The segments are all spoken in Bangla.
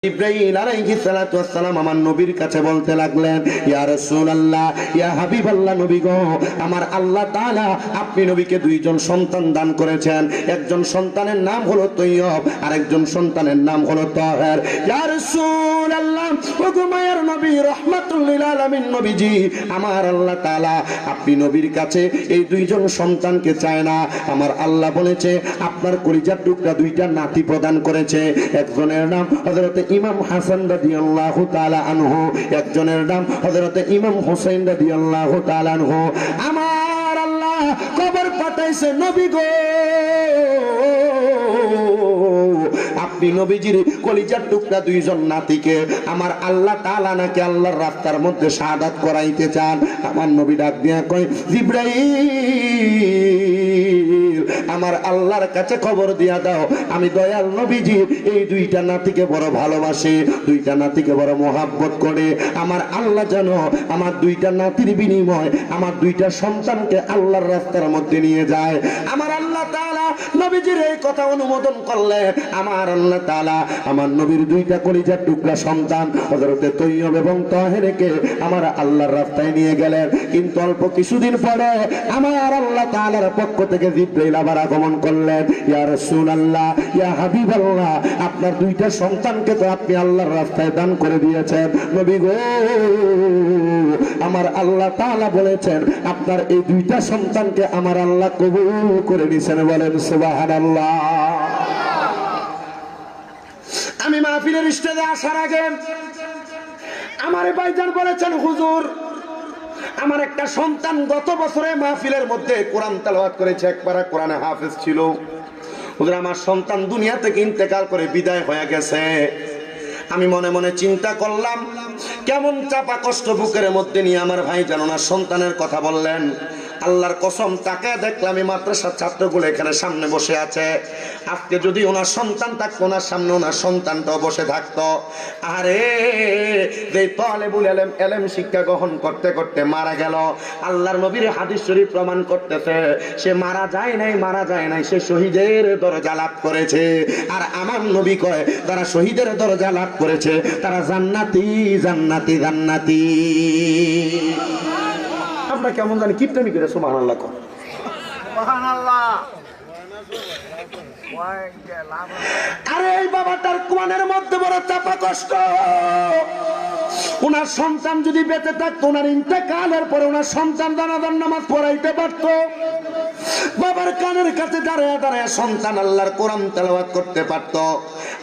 জিবরাইল আলাইহিস সালাতু ওয়াস সালাম আমার নবীর কাছে বলতে লাগলেন, ইয়া রাসূলুল্লাহ, ইয়া হাবিবাল্লাহ, নবী গো, আমার আল্লাহ তাআলা আপনি নবীকে দুইজন সন্তান দান করেছেন। একজন সন্তানের নাম হলো তৈয়ব, আর একজন সন্তানের নাম হলো তাহের। ইয়া রাসূলুল্লাহ, ওগো মায়ের নবী, রাহমাতুল লিল আলামিন নবীজি, আমার আল্লাহ তাআলা আপনি নবীর কাছে এই দুইজন সন্তানকে চায় না। আমার আল্লাহ বলেছে আপনার কলিজার টুকরা দুইটা নাতি প্রদান করেছে। একজনের নাম হযরত ইমাম হাসান রাদিয়াল্লাহু তাআলা আনহু, একজনের নাম হযরত ইমাম হুসাইন রাদিয়াল্লাহু তাআলা আনহু। আমার আল্লাহ খবর পাঠাইছে, নবী গো, আপনি নবীজির কলিজার টুকরা দুইজন নাতিকে আমার আল্লাহ তাআলা নাকি আল্লাহর রাস্তার মধ্যে শাহাদাত করাইতে চান। আমার নবী ডাক দিয়া কয়, জিবরাইল, আমার আল্লাহর কাছে খবর দিয়া দাও, আমি দয়াল নবীজির এই দুইটা নাতিকে বড় ভালোবাসে, দুইটা নাতিকে বড় মহাব্বত করে। আমার আল্লাহ যেন আমার দুইটা নাতির বিনিময় আমার দুইটা সন্তানকে আল্লাহর রাস্তার মধ্যে নিয়ে যায়। আমার আল্লাহ তাআলা নবীজির এই কথা অনুমোদন করলেন। আমার আল্লাহ তাআলা আমার নবীর দুইটা কলিজার টুকরা সন্তান হযরতে তৈয়ব এবং তাহেরকে আমার আল্লাহর রাস্তায় নিয়ে গেলেন। কিন্তু অল্প কিছুদিন পরে আমার আল্লাহ তাআলার পক্ষ থেকে জিবরাইল আবার আগমন করলেন। ইয়া রাসূলুল্লাহ, ইয়া হাবিবাল্লাহ, আপনার দুইটা সন্তানকে তো আপনি আল্লাহর রাস্তায় দান করে দিয়েছেন। নবী গো, আমার আল্লাহ তাআলা বলেছেন আপনার এই দুইটা সন্তানকে আমার আল্লাহ কবুল করে নিয়েছেন। বলেন সুবহানাল্লাহ। আমি মাহফিলের স্টেজে আসার আগে আমার ভাইজান বলেছেন, হুজুর, আমার একটা সন্তান গত বছরে মাহফিলের মধ্যে কোরআন তেলাওয়াত করেছে, একবারে কোরআনে হাফেজ ছিল। হুজুর, আমার সন্তান দুনিয়া থেকে ইন্তেকাল করে বিদায় হয়ে গেছে। আমি মনে মনে চিন্তা করলাম, কেমন চাপা কষ্ট বুকের মধ্যে নিয়ে আমার ভাইজান ওনার সন্তানের কথা বললেন। আল্লাহর কসম, তাকে দেখলাম এই মাদ্রাসার ছাত্রগুলো এখানে সামনে বসে আছে। আজকে যদি ওনার সন্তান থাকতো, ওনার সামনে ওনার সন্তানটাও বসে থাকতো। আরে যে তালেবুল ইলম ইলম শিক্ষা গ্রহণ করতে করতে মারা গেল, আল্লাহর নবীর হাদিস শরীফ প্রমাণ করতেছে সে মারা যায় নাই, সে শহীদের দরজা লাভ করেছে। আর আমার নবী কয়, তারা শহীদের দরজা লাভ করেছে, তারা জান্নাতি জান্নাতি জান্নাতি। আমরা কেমন জানি কিপটামি করে সুবহানাল্লাহ কর, সুবহানাল্লাহ। আরে এই বাবাটার কোরআনের মধ্যে বড় চাপা কষ্ট। ওনার সন্তান যদি বেঁচে থাকতো, ওনার ইন্তেকালের পরে ওনার সন্তান জানাজার নামাজ পড়াইতে পারত। বাবার কানের কাছে দাঁড়ায় দাঁড়ায় সন্তান আল্লাহর কোরআন তেলাওয়াত করতে পারত।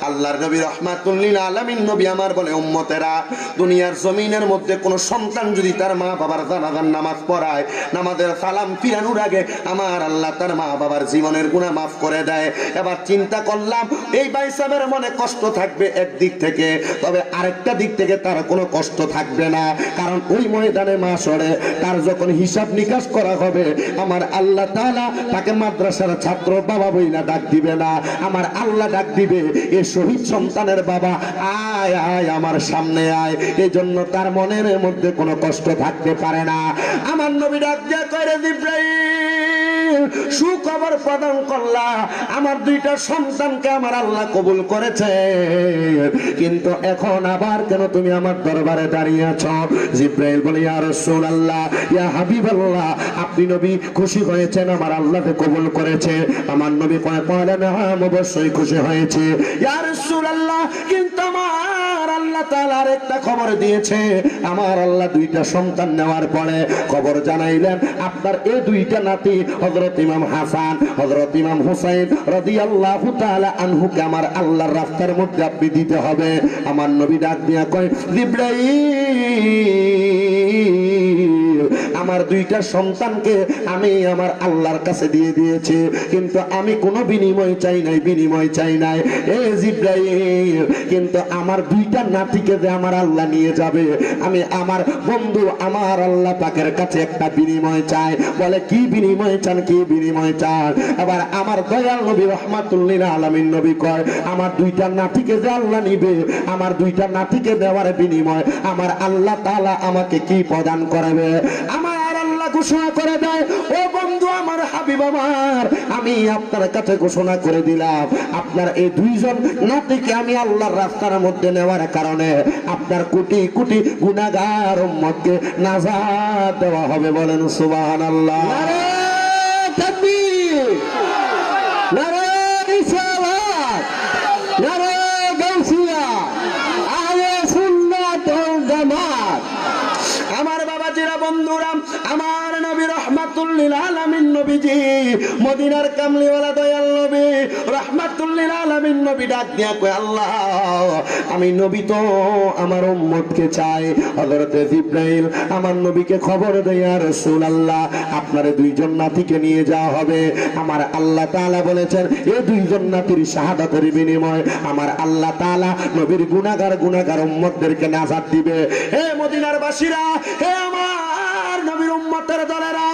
আল্লাহর নবী রাহমাতুল লিল আলামিন নবী আমার বলে, উম্মতেরা, দুনিয়ার জমিনের মধ্যে কোন সন্তান যদি তার মা বাবার জানাজার নামাজ পড়ায়, নামাজের সালাম ফিরানোর আগে আমার আল্লাহ তার মা বাবার জীবনের গুনাহ মাফ করে দেয়। এবার চিন্তা করলাম, এই ভাই সাহেবের মনে কষ্ট থাকবে একদিক থেকে, তবে আরেকটা দিক থেকে তার কোনো কষ্ট থাকবে না। কারণ ওই ময়দানে মাশরে তার যখন হিসাব নিকাশ করা হবে, আমার আল্লাহ তাআলা তাকে মাদ্রাসার ছাত্র বাবা বইলা ডাক দিবে না, আমার আল্লাহ ডাক দিবে, এ শহীদ সন্তানের বাবা, আয় আয় আমার সামনে আয়। এই জন্য তার মনের মধ্যে কোনো কষ্ট থাকতে পারে না। আমার নবী ডাক দিয়ে কইরে, জিবরাইল, সুখবর প্রদান করলা, আমার দুইটা সন্তানকে আমার আল্লাহ কবুল করেছে, কিন্তু এখন আবার কেন তুমি আমার দরবারে দাঁড়িয়ে আছো? জিবরাইল বলে, ইয়া রাসূলুল্লাহ, ইয়া হাবিবাল্লাহ, আপনি নবী খুশি হয়েছেন আমার আল্লাহকে কবুল করেছে? আমার নবী কয়, হ্যাঁ, অবশ্যই খুশি হয়েছে ইয়া রাসূলুল্লাহ, কিন্তু আমার আল্লাহ তাআলা আরেকটা খবর দিয়েছে। আমার আল্লাহ দুইটা সন্তান নেওয়ার পরে খবর জানাইলেন, আপনার এই দুইটা নাতি হযরত ইমাম হাসান, হযরত ইমাম হুসাইন রাদিয়াল্লাহু তাআলা আনহুকে আমার আল্লাহর রাস্তার মধ্যে আপনি দিতে হবে। আমার নবী ডাক দিয়া কয়, জিবরাইল, আমার দুইটা সন্তানকে আমি আমার আল্লাহর কাছে দিয়ে দিয়েছি, কিন্তু আমি কোনো বিনিময় চাই নাই। এ জিবরাইল, কিন্তু আমার দুইটা নাতিকে যে আমার আল্লাহ নিয়ে যাবে, আমি আমার বন্ধু আমার আল্লাহ পাকের কাছে একটা বিনিময় চাই। বলে, কি বিনিময় চান? আবার আমার দয়াল নবী রাহমাতুল লিল আলামিন নবী কয়, আমার দুইটা নাতিকে যে আল্লাহ নিবে, আমার দুইটা নাতিকে দেওয়ার বিনিময় আমার আল্লাহ তাআলা আমাকে কি প্রদান করবে? আমার আল্লাহ ঘোষণা করে দেয়, ও বন্ধু আমার, হাবিব আমার, আমি আপনার কাছে ঘোষণা করে দিলাম, আপনার এই দুইজন নাতিকে আমি আল্লাহর রাস্তার মধ্যে নেওয়ার কারণে আপনার কোটি কোটি গুনাহগার উম্মতকে নাজাত দেওয়া হবে। বলেন সুবহানাল্লাহ। নারে তাকবীর, নারে রিসালাত, নারে গাউসিয়া, আহলে সুন্নাত ওয়াল জামাত। আমার বাবাজিরা, বন্ধুরা, আমার নবী রহমাতুল লিল আলামিন নবীজি, মদিনার কামলিওয়ালা দয়াল নবী রহমাতুল লিল আলামিন নবী ডাক দিয়া কয়, আল্লাহ, আমি নবী তো আমার উম্মতকে চাই। হযরত জিবরাইল আমার নবীকে খবর দেয়, ইয়া রাসূলুল্লাহ, আপনার দুইজন নাতিকে নিয়ে যাওয়া হবে। আমার আল্লাহ তাআলা বলেছেন, এই দুইজন নাতির শাহাদাতের বিনিময় আমার আল্লাহ তাআলা নবীর গুনাহগার উম্মতদেরকে নাজাত দিবে। হে মদিনার বাসীরা, হে আমার নবীর উম্মতের দলেরা,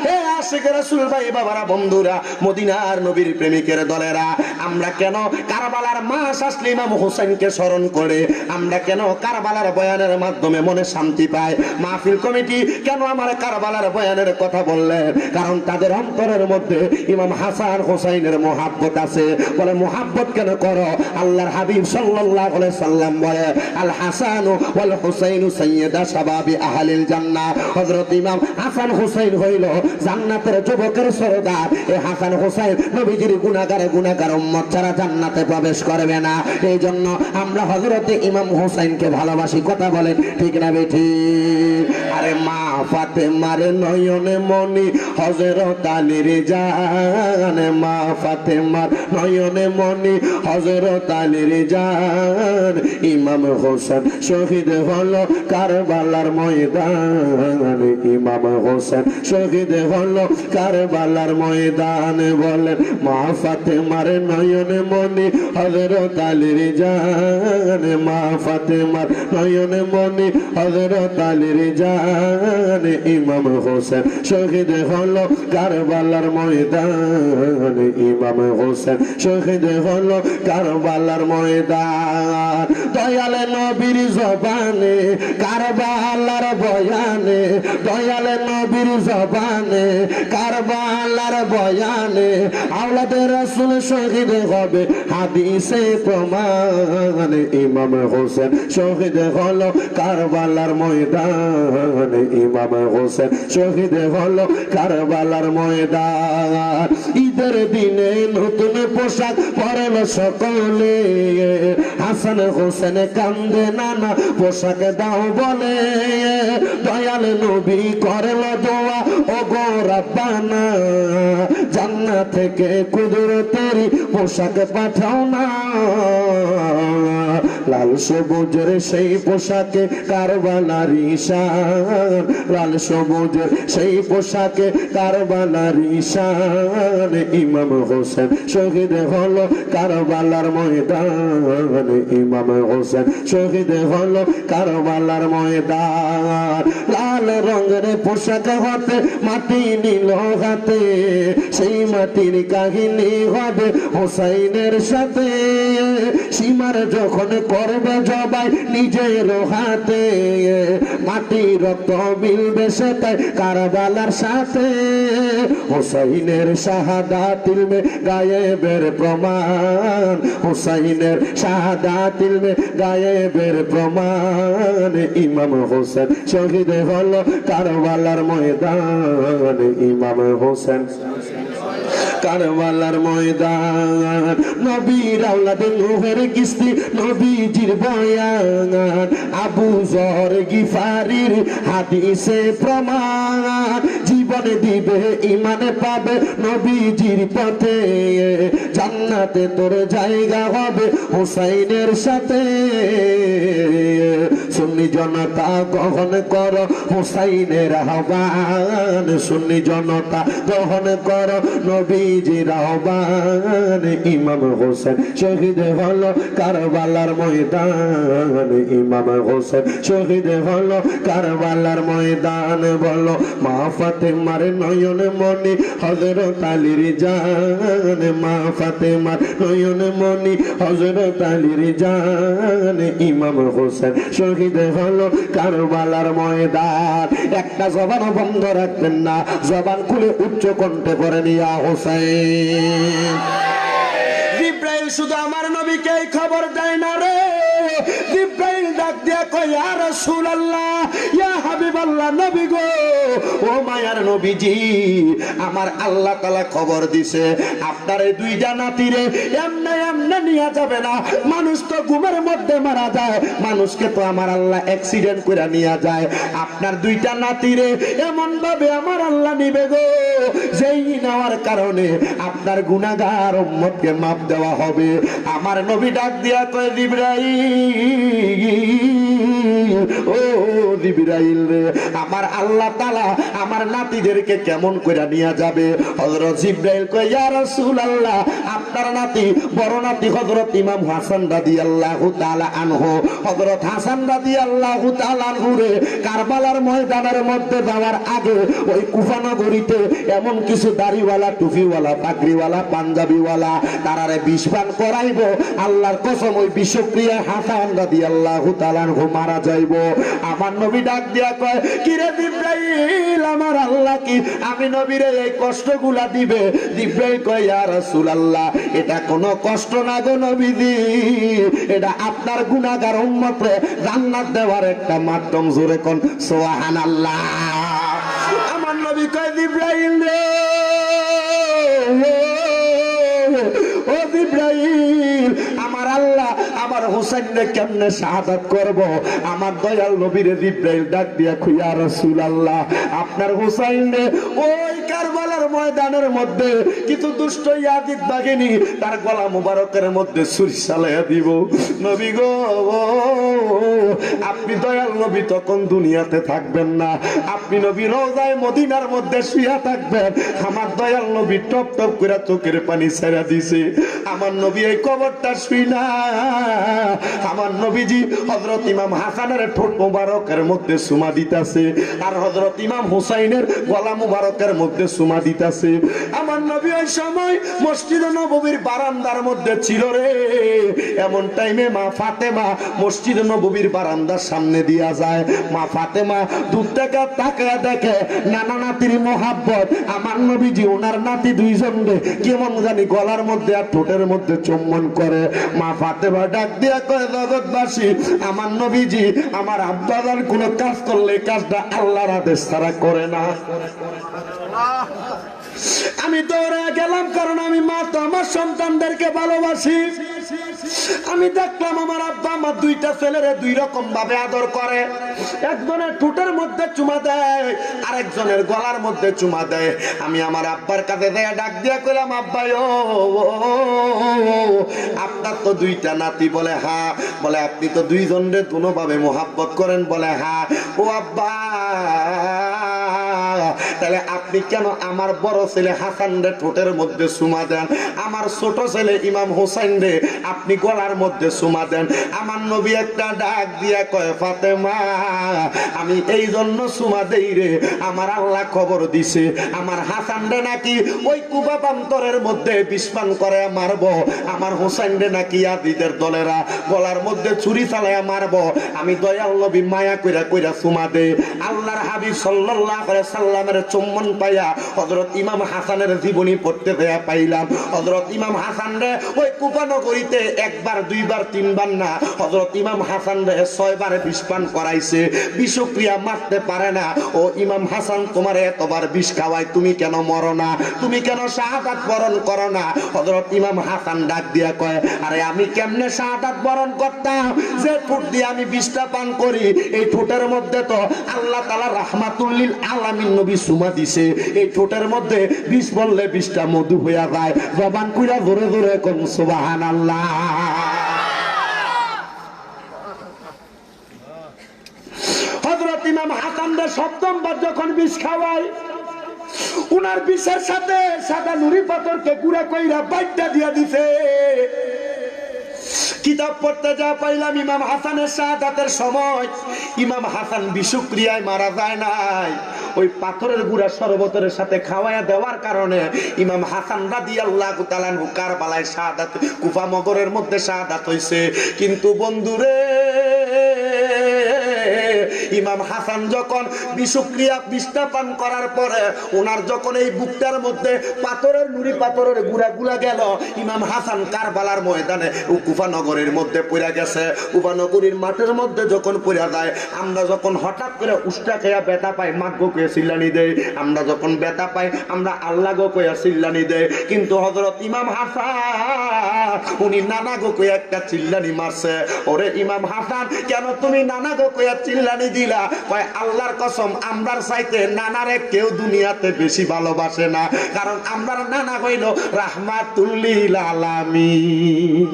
হে আশিক রাসূল ভাই বাবারা, বন্ধুরা, মদিনার নবীর প্রেমিকের দলেরা, আমরা কেন কারবালার মাস আসলে ইমাম হোসেনকে স্মরণ করে, আমরা কেন কারবালার বয়ানের মাধ্যমে মনে শান্তি পাই? মাহফিল কমিটি কেন আমার কারবালার বয়ানের কথা বললেন? কারণ তাদের অন্তরের মধ্যে ইমাম হাসান হোসাইনের মুহাব্বত আছে। বলে মুহাব্বত কেন করো? আল্লাহর হাবিব সাল্লাল্লাহু আলাইহি সাল্লাম বলে, আল হাসান ওয়াল হুসাইন সাইয়্যিদা শাবাবি আহলিল জান্নাহ। হযরত ইমাম হাসান হুসাইন হইল জান্নাতের যুবকের সরদার। এই হাসান হুসাইন নবীজির গুনাহগার উম্মত ছাড়া জান্নাতে প্রবেশ করবে না। এই জন্য আমরা হযরত ইমাম হুসাইনকে ভালোবাসি। কথা বলেন ঠিক না বেঠিক? আরে মা ফাতেমার নয়নে মনি হযরত আলীর জান, মা ফাতেমার নয়নে মনি হযরত আলীর জান, ইমাম হোসেন শহীদ হলো কারবালার ময়দান, ইমাম হোসেন শহীদ হলো কারবালার ময়দান। বলেন মা ফাতেমার নয়নে মনি হযরত আলীর জান, মা ফাতেমার নয়নে মনি হযরত আলীর জান, ইমাম হোসেন শহীদ হলো কারবালার ময়দান, ইমাম হোসেন শহীদ হলো কারবালার ময়দান। দয়ালে নবীর জবানে কারবালার বয়ানে, দয়ালে নবীর জবানে কারবালার বয়ানে, আওলাদে রাসূল শহীদ হবে হাদিসে প্রমাণ, ইমাম হোসেন শহীদ হলো কারবালার ময়দান, ইমাম হোসেন শহীদ হলো কারবালার ময়দান। ঈদের দিনে নতুন পোশাক পরল সকলে, হাসান হোসেন কান্দে নানা পোশাক দাও বলে, দয়াল নবী করল দোয়া, ও গো রাব্বানা, জান্নাত থেকে কুদরতের পোশাক পাঠাও না। লাল সবুজের সেই পোশাকে কারবালার ঈশান, লাল সবুজের সেই পোশাকে কারবালার ঈশান, ইমাম হোসেন শহীদ হলো কারবালার ময়দান, ইমাম হোসেন শহীদ হলো কারবালার ময়দান। লাল রঙের পোশাক হতে মাটি নিল হাতে, সেই মাটির কাহিনী হবে হোসাইনের সাথে, সীমার যখন করবে জবাই নিজের হাতে, মাটি রক্ত মিলবে সেটাই কারবালার সাথে, হোসাইনের শাহাদাত ইলমে গায়েবের প্রমাণ, হোসাইনের শাহাদাত ইলমে গায়েবের প্রমাণ, ইমাম হোসেন শহীদ হলো কারবালার ময়দান, ইমাম হোসেন কারবালার ময়দান। নবীর আওলাদ নূহের কিস্তি নবীজির বয়ান, আবু যর গিফারির হাদিসে প্রমাণ, জীবন দিবে ঈমান পাবে নবীজির পথে, জান্নাতে তোর জায়গা হবে হুসাইনের সাথে। সুন্নি জনতা গ্রহণ কর হুসাইনের আহ্বান, সুন্নি জনতা গ্রহণ কর নবীজির আহ্বান, ইমাম হোসেন শহীদ হলো কারবালার ময়দান, ইমাম হোসেন শহীদ হলো কারবালার ময়দান। বলো মা ফাতেমার নয়ন মনি হযরত আলীর জান, মা ফাতেমার নয়ন মনি হযরত আলীর জান, ইমাম হোসেন শহীদ হলো কারবালার ময়দান। একটা জবানও বন্ধ রাখবেন না, জবান খুলে উচ্চ কণ্ঠে পড়েন ইয়া হুসাইন। জিব্রাইল শুধু আমার নবীকে খবর দেয় না রে, জিব্রাইল ডাক দিয়া কয় ইয়া রাসূলুল্লাহ, ইয়া হাবিবাল্লাহ, নবী গো, ও মায়ার নবীজি, আমার আল্লাহ তাআলা খবর দিছে আপনার এই দুইটা নাতিরে এমনে এমনে নিয়ে যাবে না। মানুষ তো ঘুমের মধ্যে মারা যায়, মানুষকে তো আমার আল্লাহ অ্যাক্সিডেন্ট করে নিয়ে যায়। আপনার দুইটা নাতিরে এমন ভাবে আমার আল্লাহ নিবে গো, যেই নেওয়ার কারণে আপনার গুনাহগার উম্মতকে মাফ দেওয়া হবে। আমার নবী ডাক দিয়া কয় জিবরাইল, ও জিবরাইল রে, আমার আল্লাহ তাআলা আমার নাতিদেরকে কেমন করে নিয়ে যাবে? হযরত জিবরাইল কয় ইয়া রাসূলুল্লাহ, আপনার নাতি বড় নাতি হযরত ইমাম হাসান রাদিয়াল্লাহু তাআলা আনহু, হযরত হাসান রাদিয়াল্লাহু তাআলা আনহু রে কারবালার ময়দানের মধ্যে যাওয়ার আগে ওই কুফা নগরীতে এমন কিছু দাড়িওয়ালা, টুপিওয়ালা, পাগড়িওয়ালা, পাঞ্জাবিওয়ালা তারারে বিষপান করাইব। আল্লাহর কসম ওই বিষক্রিয়া হাসান রাদিয়াল্লাহু তাআলা আনহু মারা যাইব। আমার নবী ডাক দিয়া কয় কি রে জিবরাইল, আমার আল্লাহ কি আমি নবীরে এই কষ্টগুলা দিবে? জিবরাইল কয় ইয়া রাসূলুল্লাহ, এটা কোনো কষ্ট না গো নবীজি, এটা আপনার গুনাহগার উম্মতরে জান্নাত দেওয়ার একটা মাধ্যম। জোরে কোন সুবহানাল্লাহ। আমার নবী কয় জিবরাইল রে, ও জিবরাইল, আমার আল্লাহ আমার হুসাইনকে কেমনে শাহাদাত করব? আমার দয়াল নবীরে জিবরাইল ডাক দিয়া কয় ইয়া রাসূলুল্লাহ, আপনার হুসাইনকে ওই কারবালার ময়দানের মধ্যে কিছু দুষ্ট ইয়াজিদ বাহিনী তার গলা মুবারকের মধ্যে ছুরি চালাইয়া দিব। নবী গো, আপনি দয়াল নবী তখন দুনিয়াতে থাকবেন না, আপনি নবী রওজায়ে মদিনার মধ্যে শুয়া থাকবেন। আমার দয়াল নবী টপ টপ করে চোখের পানি ছেড়ে দিছে। আমার নবী এই কবরটা শুই না, আমার নবীজি হযরত ইমাম হাসানের ঠোঁট মুবারকের মধ্যে সুমা দিতাছে, আর হযরত ইমাম হুসাইনের গলা মুবারকের মধ্যে সুমা দিতাছে। আমার নবী ওই সময় মসজিদে নববীর বারান্দার মধ্যে ছিল রে। এমন টাইমে মা ফাতেমা মসজিদে নববীর বারান্দার সামনে দিয়া যায়। মা ফাতেমা দূর থেকে তাকায় দেখে নানা নাতির মোহাব্বত। আমার নবীজি ওনার নাতি দুইজনকে কেমন জানি গলার মধ্যে আর ঠোঁটের মধ্যে চুম্বন করে। মা ফাতেমা ডাক দিয়া কয় জগৎবাসী, আমার নবীজি আমার আব্বাজান কোন কাজ করলে কাজটা আল্লাহর আদেশ ছাড়া করে না। আমি দৌড়ে গেলাম, কারণ আমি মা তো আমার সন্তানদেরকে ভালোবাসি। আমি দেখলাম আমার আব্বা আমার দুইটা ছেলেরে দুই রকম ভাবে আদর করে। একজনের ঠোঁটের মধ্যে চুমা দেয়, আরেকজনের গলার মধ্যে চুমা দেয়। আমি আমার আব্বার কাছে দেয়া ডাক দিয়া কইলাম, আব্বা ও আপনার তো দুইটা নাতি? বলে হ্যাঁ। বলে আপনি তো দুইজনের দুনোভাবে মোহাব্বত করেন? বলে হ্যাঁ। ও আব্বা, তাহলে আপনি কেন আমার বড় ছেলে হাসান রে ঠোঁটের মধ্যে চুমা দেন, আমার ছোট ছেলে ইমাম হোসেন রে আপনি গলার মধ্যে চুমা দেন? আমার নবী একটা ডাক দিয়া কয়, ফাতেমা, আমি এই জন্য চুমা দেই রে, আমার আল্লাহ খবর দিছে আমার হাসান রে নাকি ওই কুবা প্রান্তরের মধ্যে বিষপান করে মারব, আমার হোসেন রে নাকি ইয়াজিদের দলেরা গলার মধ্যে ছুরি চালায়া মারব। আমি দয়াল নবী মায়া কইরা কইরা চুমা দে। আল্লাহর হাবিব সাল্লাল্লাহু আলাইহি সাল্লামের চুম্বন পাইয়া হযরত ইমাম হাসানের জীবনী পড়তে দেয়া পাইলাম। হযরত ইমাম হাসান রে ওই কুফা নগরীতে একবার, দুইবার, তিনবার না, হযরত ইমাম হাসান রে 6 বার বিষপান করাইছে। বিষক্রিয়া মারতে পারে না। ও ইমাম হাসান, তোমার এতবার বিষ খাওয়াই, তুমি কেন মরো না? তুমি কেন শাহাদাত বরণ করো না? হযরত ইমাম হাসান ডাক দিয়া কয়, আরে আমি কেমনে শাহাদাত বরণ করতাম? যে ঠোঁট দিয়ে আমি বিষটা পান করি, এই ঠোঁটের মধ্যে তো আল্লাহ তাআলা রাহমাতুল লিল আলামিন নবী সুমা দিছে। এই ঠোঁটের মধ্যে বিষ বললে বিষটা মধু হইয়া যায়। জবান কইরা জোরে জোরে কোন সুবহানাল্লাহ। হযরত ইমাম হাসান রে সপ্তমবার যখন বিষ খাওয়ায়, উনার বিষের সাথে সাদা নুরি পাথরকে গুঁড়া কইরা বাইটা দিয়া দিছে। কিতাব পড়তে যা পাইলাম, ইমাম হাসানের শাহাদাতের সময় ইমাম হাসান বিষক্রিয়ায় মারা যায় নাই, ওই পাথরের গুঁড়া শরবতের সাথে খাওয়ায়া দেওয়ার কারণে ইমাম হাসান রাদিয়াল্লাহু তাআলা আনহু কারবালায় শাহাদাত, কুফা নগরের মধ্যে শাহাদাত হইছে। কিন্তু বন্ধুরে, ইমাম হাসান যখন বিষক্রিয়া বিষটা পান করার পরে ওনার যখন এই বুকটার মধ্যে পাথরের নুড়ি পাথরের গুড়া গেল, ইমাম হাসান কারবালার ময়দানে কুফা নগরের মধ্যে পড়ে গেছে। কুফা নগরীর মাঠের মধ্যে যখন পড়ে যায়, আমরা যখন হঠাৎ করে উষ্টা খেয়া ব্যথা পাই মাগ্য কয়ে চিল্লানি দেয়, আমরা যখন ব্যথা পাই আমরা আল্লাহ গো কয়ে চিল্লানি দেয়। কিন্তু হযরত ইমাম হাসান উনি নানা গো কয়ে একটা চিল্লানি মারছে। ওরে ইমাম হাসান, কেন তুমি নানা গো কয়ে চিল্লানি দিলা? কয় আল্লাহর কসম, আমরার চাইতে নানারে কেউ দুনিয়াতে বেশি ভালোবাসে না, কারণ আমরার নানা হইল রাহমাতুল লিল আলামিন।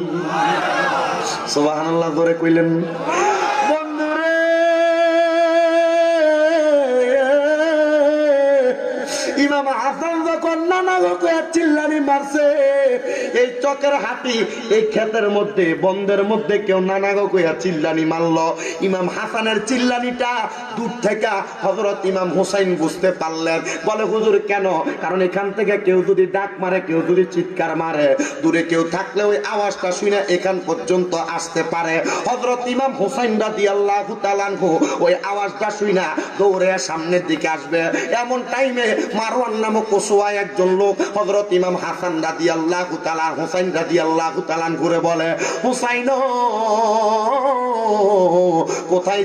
সুবহানাল্লাহ জোরে কইলেন। বন্ধুরে, ইমাম হাসান যখন নানা গো কয়ে চিল্লানি মারছে, এই চকের হাতি এই ক্ষেতের মধ্যে বন্ধের মধ্যে কেউ নানা গো কইয়া চিল্লানি মারলো। ইমাম হাসানের চিল্লানিটা দূর থেকে হযরত ইমাম হুসাইন বুঝতে পারলেন। বলে হুজুর কেন? কারণ এখান থেকে কেউ যদি ডাক মারে, কেউ যদি চিৎকার মারে, দূরে কেউ থাকলে ওই আওয়াজটা শুনে এখান পর্যন্ত আসতে পারে। হযরত ইমাম হুসাইন রাদিয়াল্লাহু তাআলা আনহু ওই আওয়াজটা শুনে দৌড়ে সামনের দিকে আসবে। এমন টাইমে মারওয়ান নামক কসুয়ায় একজন লোক হযরত ইমাম হাসান রাদিয়াল্লাহু তাআলা হুসাইন রাদিয়াল্লাহু তাআলা ঘুরে বলে, হুসাইন কোথায়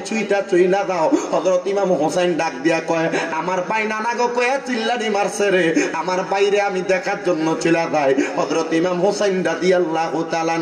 চুইলা দাও? হযরত ইমাম হুসাইন ডাক দিয়া কয়, আমার ভাই নানা গো কয়ে চিল্লানি মারছে রে, আমার বাইরে আমি দেখার জন্য চলে যাই। হযরত ইমাম হুসাইন রাদিয়াল্লাহু তাআলা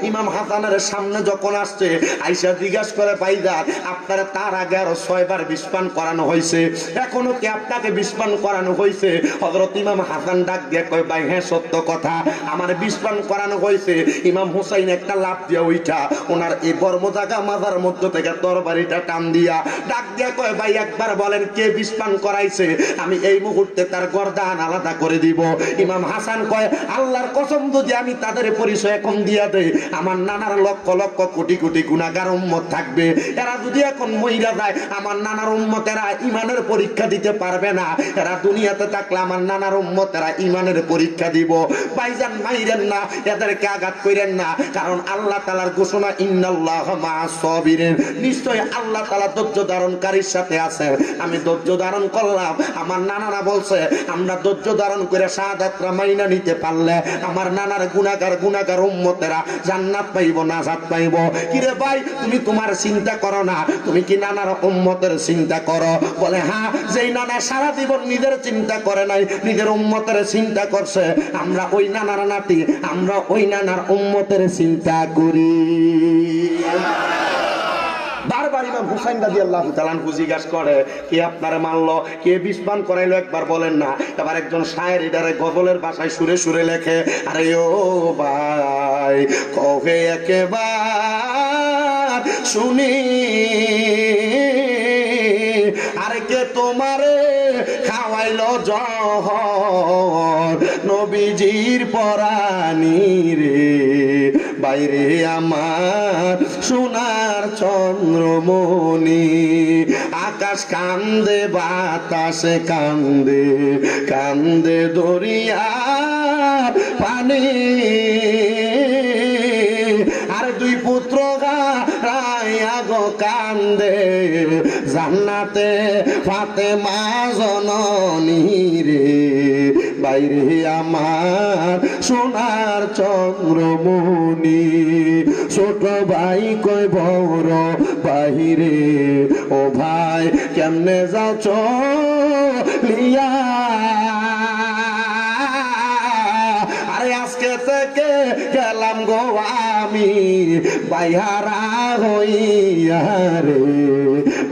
ইমাম হাসানের সামনে যখন আসছে, আয়েশা জিজ্ঞাসা করে, ভাইজান আপনার তার আগে আরো 6 বার বিষপান করানো হয়েছে, এখনো কি আপনাকে বিষপান করানো হয়েছে? হযরত ইমাম হাসান ডাক দিয়ে কয়, ভাই হ্যাঁ সত্য কথা, আমার বিষপান করানো হয়েছে। ইমাম হুসাইন একটা লাফ দিয়ে উঠা ওনার এই বর্ম জায়গা মাথার মধ্য থেকে তরবারিটা টান দিয়া ডাক দিয়া কয়, ভাই একবার বলেন কে বিষপান করাইছে, আমি এই মুহূর্তে তার গর্দান আলাদা করে দিব। ইমাম হাসান কয়, আল্লাহর কসম যদি আমি তাদের পরিচয় এখন দিয়া দেই, আমার নানার লক্ষ লক্ষ কোটি কোটি গুনাহগার উম্মত থাকবে, এরা যদি এখন মইরা যায় আমার নানার উম্মতেরা ইমানের পরীক্ষা দিতে পারবে না, এরা দুনিয়াতে থাকলে আমার নানার উম্মতেরা ইমানের পরীক্ষা দিব। ভাইজান মাইরেন না, এদেরকে আঘাত করেন না, কারণ আল্লাহ তাআলার ঘোষণা ইন্নাল্লাহা মা'আস সাবিরিন, নিশ্চয়ই আল্লাহ তাআলা ধৈর্য ধারণকারীর সাথে আছেন। আমি ধৈর্য ধারণ করলাম, আমার নানারা বলছে আমরা ধৈর্য ধারণ করে শাহাদাতরা মাইনা নিতে পারলে আমার নানার গুনাহগার উম্মতেরা জান্নাত পাইব, নাজাত পাইব। কিরে ভাই তুমি তোমার চিন্তা করো না, তুমি কি নানার উম্মতের চিন্তা করো? বলে হ্যাঁ, যেই নানা সারা জীবন নিজের চিন্তা করে নাই, নিজের উম্মতের চিন্তা করছে, আমরা ওই নানার নাতি, আমরা ওই নানার উম্মতের চিন্তা করি। বারবার ইমাম হুসাইন রাদিয়াল্লাহু তাআলা জিজ্ঞাসা করে, কে আপনারে মারলো, কে বিষপান করাইলো, একবার বলেন না। এবার একজন শায়ের এটারে গজলের ভাষায় সুরে সুরে লেখে, আরে ও ভাই কহে একেবার শুনি, আরে কে তোমারে খাওয়াইলো জহর নবীজির পরানি রে, বাইরে আমার সোনার চন্দ্রমণি, আকাশ কান্দে বাতাসে কান্দে, কান্দে দরিয়া পানি, আর দুই পুত্র গায়া গো কান্দে, জান্নাতে ফাতেমা জননী রে, বাইরে আমার সোনার চন্দ্রমণি। ছোট ভাই কই বড় বাহিরে, ও ভাই কেমনে যাও চলিয়া, আরে আজকে থেকে গেলাম গো আমি বাইহারা হইয়া রে,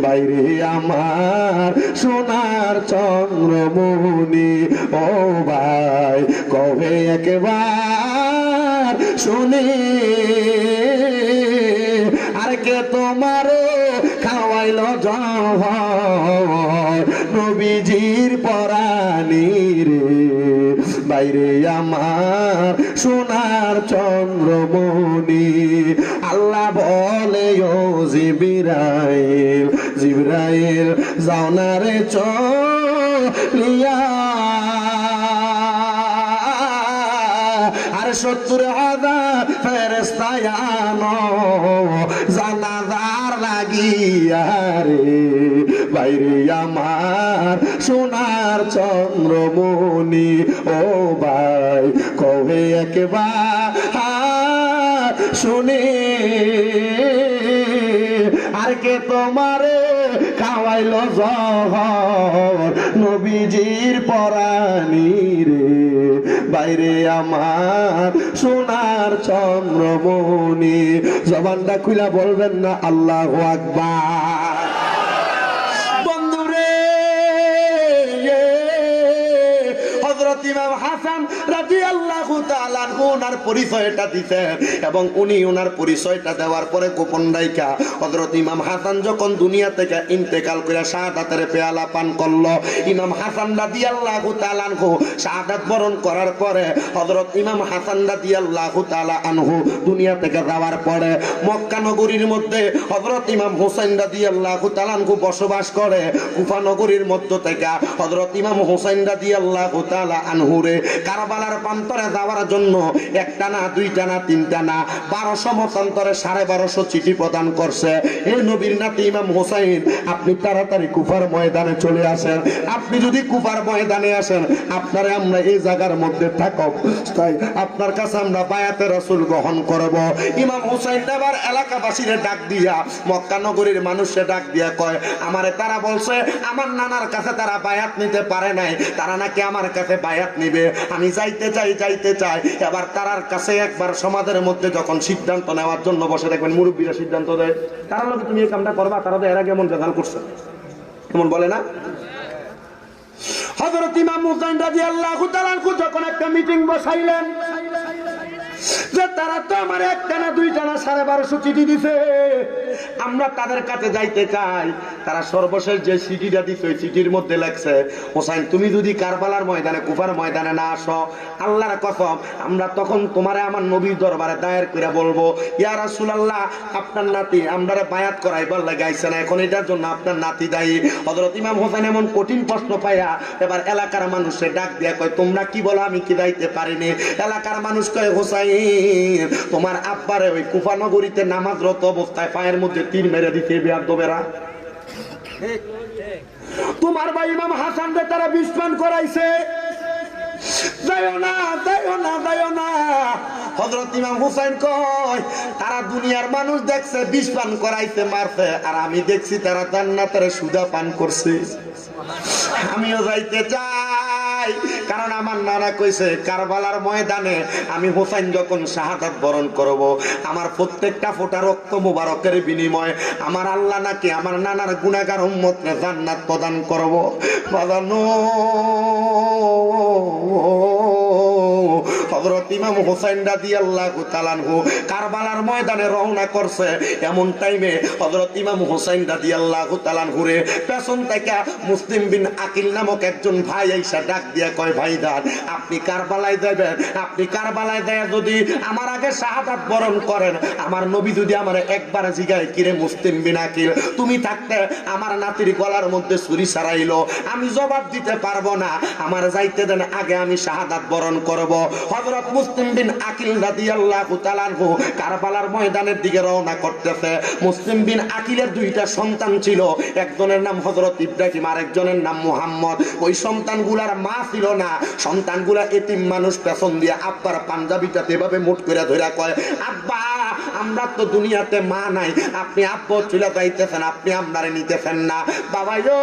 বাইরে আমার সোনার চন্দ্রমণি, ও ভাই কবে একবার শুনি, আর কে তোমারে খাওয়াইলো জহর নবীজির পরানি রে, বাইরে আমার সোনার চন্দ্রমণি। আল্লাহ বলে ও জিবরাইল, জিবরাইল যাও না রে চলিয়া, আর 70,000 ফেরেশতা আনো জানাজার লাগিয়া রে বাইরে আমার সোনার চন্দ্রমণি ও ভাই কবে একবার শুনে আর কে তোমারে খাওয়াইল জহর নবীজির পরানি রে বাইরে আমার সোনার চন্দ্রমণি জবানটা খুলা বলবেন না আল্লাহু আকবার বন্ধুরে হযরত ইমাম হাসান রাদিয়াল্লাহু তাআলা ওনার পরিচয়টা দিতেন এবং উনি ওনার পরিচয়টা দেওয়ার পরে গোপন রাইখা হযরত ইমাম হাসান যখন দুনিয়া থেকে ইন্তেকাল করে শাহাদাতের পেয়ালা পান করলো ইমাম হাসান রাদিয়াল্লাহু তাআলা আনহু শাহাদাত বরণ করার পরে হযরত ইমাম হাসান রাদিয়াল্লাহু তাআলা আনহু দুনিয়া থেকে যাওয়ার পরে মক্কা নগরীর মধ্যে হযরত ইমাম হুসাইন রাদিয়াল্লাহু তাআলা আনহু বসবাস করে কুফা নগরীর মধ্য থেকে হযরত ইমাম হুসাইন রাদিয়াল্লাহু তাআলা আনহুরে কারবালার প্রান্তরে যাওয়ার জন্য একটা না দুইটা না তিনটা না 1200 মতান্তরে 1250 চিঠি প্রদান করছে এই নবীর নাতি ইমাম হুসাইন আপনি তাড়াতাড়ি কুফার ময়দানে চলে আসেন আপনি যদি কুফার ময়দানে আসেন আপনারে আমরা এই জায়গার মধ্যে থাকব তাই আপনার কাছে আমরা বায়াতে রাসূল গ্রহণ করব ইমাম হুসাইন এবার এলাকাবাসীরে ডাক দিয়া মক্কা নগরীর মানুষে ডাক দিয়া কয় আমারে তারা বলছে আমার নানার কাছে তারা বায়াত নিতে পারে নাই তারা নাকি আমার কাছে বায়াত নিবে আমি যাইতে চাই এবার তারার কাছে একবার সমাজের মধ্যে যখন সিদ্ধান্ত নেওয়ার জন্য বসে দেখবেন মুরব্বীরা সিদ্ধান্ত দেয় তারা লোক তুমি এই কামটা করবা তারা তো এর আগে এমন রেজাল্ট করছে এমন বলে না হযরত ইমাম হুসাইন রাদিয়াল্লাহু তাআলা যখন একটা মিটিং বসাইলেন যে তারা তো আমার একটা না দুইটা না 1250 চিঠি দিছে আমরা তাদের কাছে যাইতে চাই তারা সর্বশেষ যে চিঠিটা দিছে ওই চিঠির মধ্যে লেখছে হোসাইন তুমি যদি কারবালার ময়দানে কুফার ময়দানে না আসো আল্লাহর কসম আমরা তখন তোমারে আমার নবীর দরবারে দায়ের করে বলবো ইয়া রাসূলুল্লাহ আপনার নাতি আমরারে বায়াত করাইবার লাগাইছেন এখন এটার জন্য আপনার নাতি দায়ী হযরত ইমাম হোসেন এমন কঠিন প্রশ্ন পাইয়া এবার এলাকার মানুষে ডাক দিয়া কয় তোমরা কি বলো আমি কি দাইতে পারিনি এলাকার মানুষ কয় হোসাইন তোমার আব্বারে ওই কুফা নগরীতে নামাজরত অবস্থায় পায়ের মধ্যে তীর মেরে দিতে বেয়াদবেরা তোমার ভাই ইমাম হাসান রে তারা বিস্ফোরণ করাইছে যাইও না হযরত ইমাম হুসাইন কয় তারা দুনিয়ার মানুষ দেখছে বিষ পান করাইছে মারছে আর আমি দেখছি তারা জান্নাতের সুধা পান করছে আমিও যাইতে চাই কারণ আমার নানা কইছে কারবালার ময়দানে আমি হুসাইন যখন শাহাদাত বরণ করব আমার প্রত্যেকটা ফোঁটা রক্ত মুবারকের বিনিময়ে আমার আল্লাহ নাকি আমার নানার গুনাহগার উম্মতকে জান্নাত প্রদান করব বাজানো হযরত ইমাম হুসাইন রাদিয়াল্লাহু তাআলা আনহু কারবালার ময়দানে রওনা করছে এমন টাইমে হযরত ইমাম হুসাইন রাদিয়াল্লাহু তাআলা আনহুরে পেছন থেকে মুসলিম বিন আকিল নামক একজন ভাই আইসা ডাক দিয়া কয় ভাইজান আপনি কারবালায় যাবেন আপনি কারবালায় যায় যদি আমার আগে শাহাদাত বরণ করেন আমার নবী যদি আমারে একবার জিগায় কিরে মুসলিম বিন আকিল তুমি থাকতে আমার নাতির গলার মধ্যে ছুরি ছাড়াইলো আমি জবাব দিতে পারবো না আমার যাইতে দেন আগে আমি শাহাদাত বরণ করব হযরত মুসলিম বিন আকিল রাদিয়াল্লাহু তাআলা আনহু কারবালার ময়দানের দিকে রওনা করতেছে মুসলিম বিন আকিলের দুইটা সন্তান ছিল একজনের নাম হযরত ইব্রাহিম আর একজনের নাম মুহাম্মদ ওই সন্তানগুলার মা ছিল না সন্তানগুলা এতিম মানুষ পেছন দিয়ে আব্বার পাঞ্জাবিটাতে এভাবে মুঠ করে ধরে কয় আব্বা আমরা তো দুনিয়াতে মা নাই আপনি আব্বা চলে যাইতেছেন আপনি আমরারে নিতেছেন না বাবা গো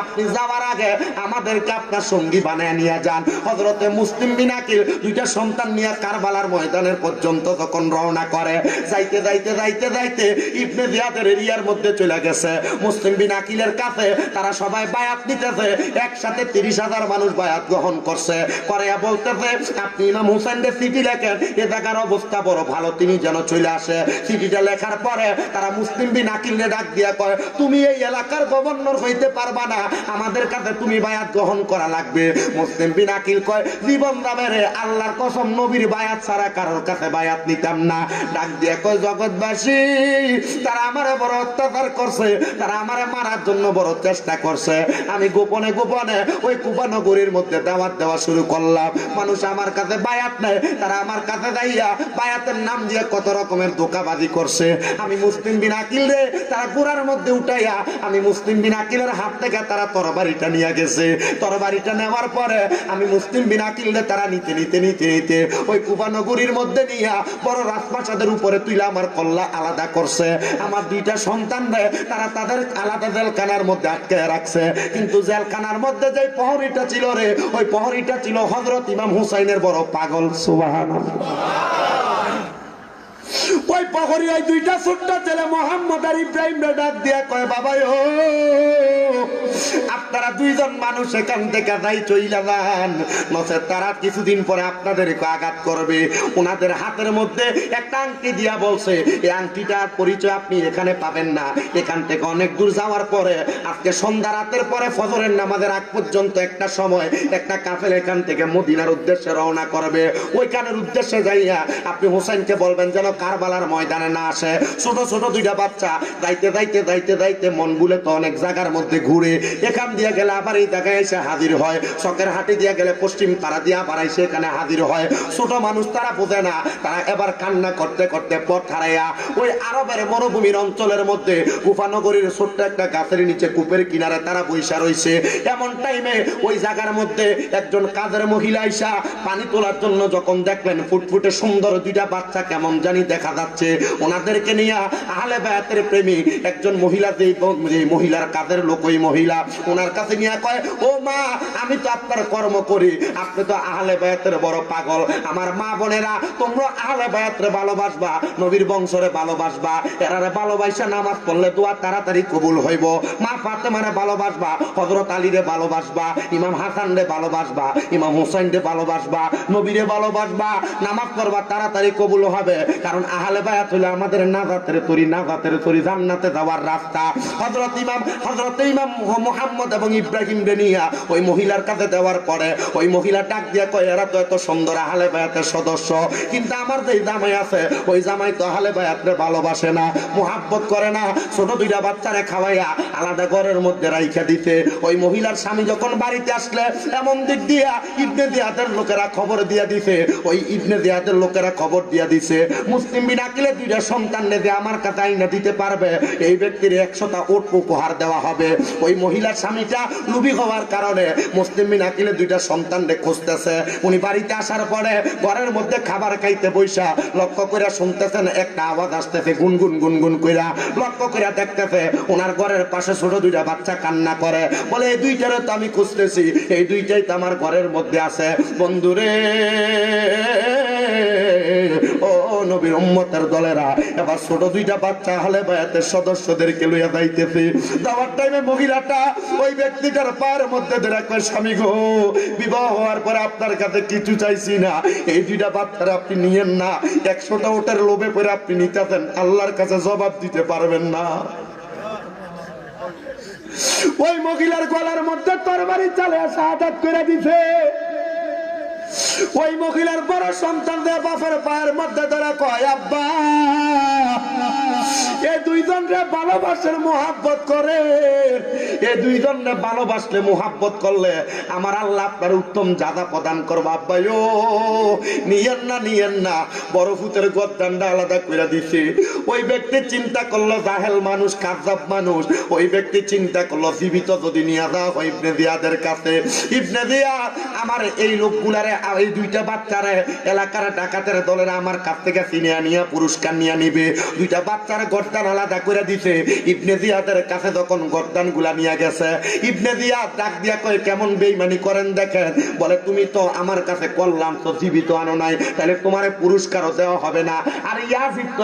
আপনি যাওয়ার আগে আমাদেরকে আপনার সঙ্গী বানায় নিয়ে যান হযরতে মুসলিম বিন আকিল দুইটা সন্তান নিয়ে কারবালার ময়দানের পর্যন্ত যখন রওনা করে যাইতে ইবনে জিয়াদের এরিয়ার মধ্যে চলে গেছে মুসলিম বিন আকিলের কাছে তারা সবাই বায়াত নিতেছে একসাথে 30,000 মানুষ বায়াত গ্রহণ করছে করে বলতেছে আপনি ইমাম হুসাইনের চিঠি লেখেন এ জায়গার অবস্থা বড় ভালো তিনি যেন চলে আসে চিঠিটা লেখার পরে তারা মুসলিম বিন আকিলকে ডাক দিয়া কয় তুমি এই এলাকার গভর্নর হইতে পারবা না আমাদের কাছে তুমি বায়াত গ্রহণ করা লাগবে মুসলিম বিন আকিল কয় জীবন যাবে রে আল্লাহর কসম নবীর বায়াত ছাড়া কারোর কাছে বায়াত নিতাম না ডাক দিয়া কয় জগৎবাসী তারা আমারে বড় অত্যাচার করছে তারা আমারে মারার জন্য বড় চেষ্টা করছে আমি গোপনে ওই কুফা নগরীর মধ্যে দাওয়াত দেওয়া শুরু করলাম মানুষ আমার কাছে বায়াত নেয় তারা আমার কাছে যাইয়া বায়াতের নাম দিয়ে কত রকমের ধোঁকাবাজি করছে। আমি মুসলিম বিন আকিল রে তারা গোড়ার মধ্যে উঠাইয়া আমি মুসলিম বিন আকিলের হাত থেকে তারা তরবারিটা নিয়ে গেছে। তরবারিটা নেওয়ার পরে আমি মুসলিম বিন আকিল রে তারা নিতে নিতে নিতে নিতে ওই কুফা নগরীর মধ্যে নিয়া বড় রাজপ্রাসাদের উপরে তুইলা আমার কল্লা আলাদা করছে। আমার দুইটা সন্তান রে তারা তাদের আলাদা জেলখানার মধ্যে আটকে রাখছে। কিন্তু জেলখানার মধ্যে যে প্রহরীটা ছিল রে, ওই প্রহরীটা ছিল হযরত ইমাম হুসাইনের বড় পাগল। সুবহানাল্লাহ। ওই প্রহরী ওই দুইটা ছোট্ট ছেলে মোহাম্মদ আর ইব্রাহিম রে ডাক দিয়া কয়, বাবা ও আপনারা দুইজন মানুষ এখান থেকে যাই চইলা যান, নচেত তারা কিছুদিন পরে আপনাদেরকে আঘাত করবে। ওনাদের হাতের মধ্যে একটা আংটি দিয়া বলছে, এই আংটিটার পরিচয় আপনি এখানে পাবেন না। এখান থেকে অনেক দূর যাওয়ার পরে আজকে সন্ধ্যা রাতের পরে ফজরের নামাজের আগ পর্যন্ত একটা সময় একটা কাফেল এখান থেকে মদিনার উদ্দেশ্যে রওনা করবে। ওইখানের উদ্দেশ্যে যাইয়া আপনি হোসেনকে বলবেন যেন কারবালার ময়দানে না আসে। ছোট ছোট দুইটা বাচ্চা যাইতে যাইতে যাইতে যাইতে মন গুলে তো অনেক জায়গার মধ্যে ঘুরে, এখান দিয়ে গেলে আবার এই জায়গায় এসে হাজির হয়, চকের হাটে দিয়ে গেলে পশ্চিম পাড়া দিয়ে আবার এসে এখানে হাজির হয়। ছোট মানুষ তারা বোঝে না, তারা এবার কান্না করতে করতে পথ হারাইয়া ওই আরবের মরুভূমির অঞ্চলের মধ্যে কুফানগরীর ছোট্ট একটা গাছের নিচে কূপের কিনারে তারা বৈশা রয়েছে। এমন টাইমে ওই জায়গার মধ্যে একজন কাজের মহিলা আইসা পানি তোলার জন্য যখন দেখলেন ফুটফুটে সুন্দর দুইটা বাচ্চা কেমন জানি দেখা যাচ্ছে, ওনাদেরকে নিয়ে আহলে বায়াতের প্রেমী একজন মহিলা, যে মহিলার কাজের লোক, ওই মহিলা ওনার কাছে নিয়ে কয়, ও মা আমি তো আপনার কর্ম করি, আপনি তো আহলে বায়াতের বড় পাগল। আমার মা বোনেরা তোমরা আহলে বায়াতরে ভালোবাসবা, নবীর বংশরে ভালোবাসবা, এরারে ভালোবাসা নামাজ পড়লে দোয়া তাড়াতাড়ি কবুল হইব। মা ফাতেমারে ভালোবাসবা, হযরত আলীরে ভালোবাসবা, ইমাম হাসান রে ভালোবাসবা, ইমাম হুসাইন রে ভালোবাসবা, নবীরে ভালোবাসবা, নামাজ পড়বা তাড়াতাড়ি কবুল হবে। কারণ আহলে বায়াত হলো আমাদের নাজাতের তরি, জান্নাতে যাওয়ার রাস্তা। হযরত ইমাম মুহাম্মদ এবং ইব্রাহিম রে নিয়া ওই মহিলার কাছে দেওয়ার পরে ওই মহিলা ডাক দিয়া কয়, এরা তো এত সুন্দর আহলে বায়াতের সদস্য, কিন্তু আমার যে জামাই আছে ওই জামাই তো আহলে বায়াতরে ভালোবাসে না, মুহাব্বত করে না। ছোট দুইটা বাচ্চারে খাওয়াইয়া আলাদা ঘরের মধ্যে রাইখা দিতে ওই মহিলার স্বামী যখন বাড়িতে আসলে এমন দিক দিয়া ইবনে জিয়াদের লোকেরা খবর দিয়া দিছে, ওই ইবনে জিয়াদের লোকেরা খবর দিয়া দিছে মুসলিম বিন আকিলে দুইটা সন্তান যে আমার কাছে আইনা দিতে পারবে এই ব্যক্তির 100টা ওট উপহার দেওয়া হবে। ওই মহিলার স্বামীটা লুবি হওয়ার কারণে মুসলিম বিন আকিলে দুইটা সন্তানরে খুঁজতেছে। উনি বাড়িতে আসার পরে ঘরের মধ্যে খাবার খাইতে বইসা লক্ষ্য করে শুনতেছেন একটা আওয়াজ আসতেছে, গুনগুন গুনগুন কইরা। লক্ষ্য করে দেখতেছে ওনার ঘরের পাশে ছোট দুইটা বাচ্চা কান্না করে, বলে এই দুইটারও তো আমি খুঁজতেছি, এই দুইটাই তো আমার ঘরের মধ্যে আছে। বন্ধুরে ও নবীর উম্মতের দলেরা, এবার ছোট দুইটা বাচ্চা আহলে বায়াতের সদস্যদেরকে লইয়া যাইতেছে। যাওয়ার টাইমে মহিলাটা ওই ব্যক্তিটার পায়ের মধ্যে ধরে কয়, স্বামী গো বিবাহ হওয়ার পরে আপনার কাছে কিছু চাইছি না, এই দুইটা বাচ্চারা আপনি নিয়েন না, 100টা ওটার লোভে পরে আপনি নিতেছেন, আল্লাহর কাছে জবাব দিতে পারবেন না। ওই মহিলার গলার মধ্যে তরবারি চালে শাহাদাত করে দিছে। ওই মহিলার বড় সন্তান দেয়া বাপের পায়ের মধ্যে ধরে কয়, আব্বা এই দুইজনরে ভালোবাসার মোহাব্বত করে, এই দুইজনরে ভালোবাসলে মোহাব্বত করলে আমার আল্লাহ আপনার উত্তম জাদা প্রদান করবো। আব্বা ও নিয়েন না, বড় ফুতের গদ্দানটা আলাদা করে দিছে। ওই ব্যক্তি চিন্তা করলো জাহেল মানুষ, কাযযাব মানুষ, ওই ব্যক্তি চিন্তা করলো জীবিত যদি নিয়ে যাওয়া হয় ইবনে জিয়াদের কাছে, ইবনে জিয়াদ আমার এই লোকগুলারে, এই দুইটা বাচ্চারে এলাকার ডাকাতের দলের আমার কাছ থেকে চিনিয়া নিয়ে পুরস্কার নিয়ে নিবে। দুইটা বাচ্চার গর্দান আলাদা করে দিছে। ইবনে জিয়াদের কাছে যখন গর্দান গুলা নিয়ে গেছে, ইবনে জিয়াদ ডাক দিয়া কয়, কেমন বেইমানি করেন দেখেন, বলে তুমি তো আমার কাছে করলাম তো জীবিত আনো নাই, তাহলে তোমার পুরস্কারও দেওয়া হবে না। আর ইয়াজিদ তো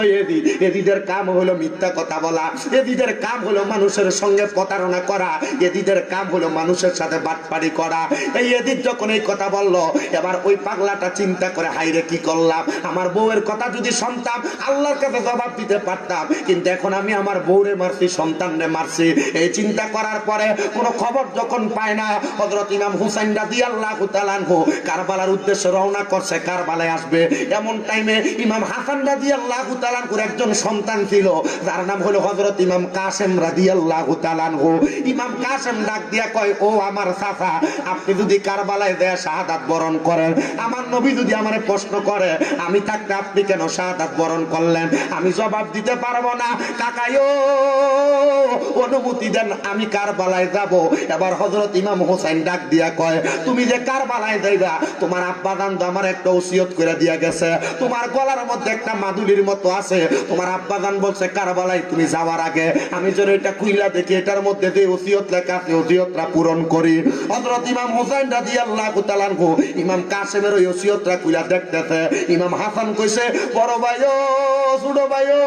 এদিদের কাম হলো মিথ্যা কথা বলা, এদিদের কাম হলো মানুষের সঙ্গে প্রতারণা করা, এদিদের কাম হলো মানুষের সাথে বাটপাড়ি করা। এই এদিদ যখন এই কথা বললো, এবার ওই পাগলাটা চিন্তা করে, হাইরে কি করলাম, আমার বউয়ের কথা যদি শুনতাম আল্লাহর কাছে জবাব দিতে পারতাম, কিন্তু এখন আমি আমার বউরে মারছি, সন্তানরে মারছি। এই চিন্তা করার পরে কোনো খবর যখন পায় না, হযরত ইমাম হুসাইন রাদিয়াল্লাহু তাআলা আনহু কারবালার উদ্দেশ্যে রওনা করছে, কারবালায় আসবে। এমন টাইমে ইমাম হাসান রাদিয়াল্লাহু তাআলা আনহুর একজন সন্তান ছিল, যার নাম হলো হযরত ইমাম কাসেম রাদিয়াল্লাহু তাআলা আনহু। ইমাম কাসেম ডাক দিয়া কয়, ও আমার চাচা, আপনি যদি কারবালায় দেয়া শাহাদাত বরণ করেন, আমার নবী যদি আমারে প্রশ্ন করে আমি থাকতে আপনি কেন শাহাদাত বরণ করলেন, আমি জবাব দিতে পারবো না। কাকাইও অনুমতি দেন, আমি কারবালায় যাব। এবার হযরত ইমাম হোসেন ডাক দিয়া কয়, তুমি যে কারবালায় যাইবা, তোমার আব্বা জান তো আমার একটা ওসিয়ত করে দিয়া গেছে, তোমার গলার মধ্যে একটা মাদুলির মতো আছে, তোমার আব্বা জান বলছে কারবালায় তুমি যাওয়ার আগে আমি যেন এটা খুইলা দেখি, এটার মধ্যে যে ওসিয়ত লেখা আছে ওসিয়তটা পূরণ করি। হযরত ইমাম হোসেন রাদিয়াল্লাহু তাআলা আনহু ইমাম কাসেমের ওই ওসিয়তটা খুইলা দেখতেছে। ইমাম হাসান কইছে, বড় ভাইও, ছোট ভাইও,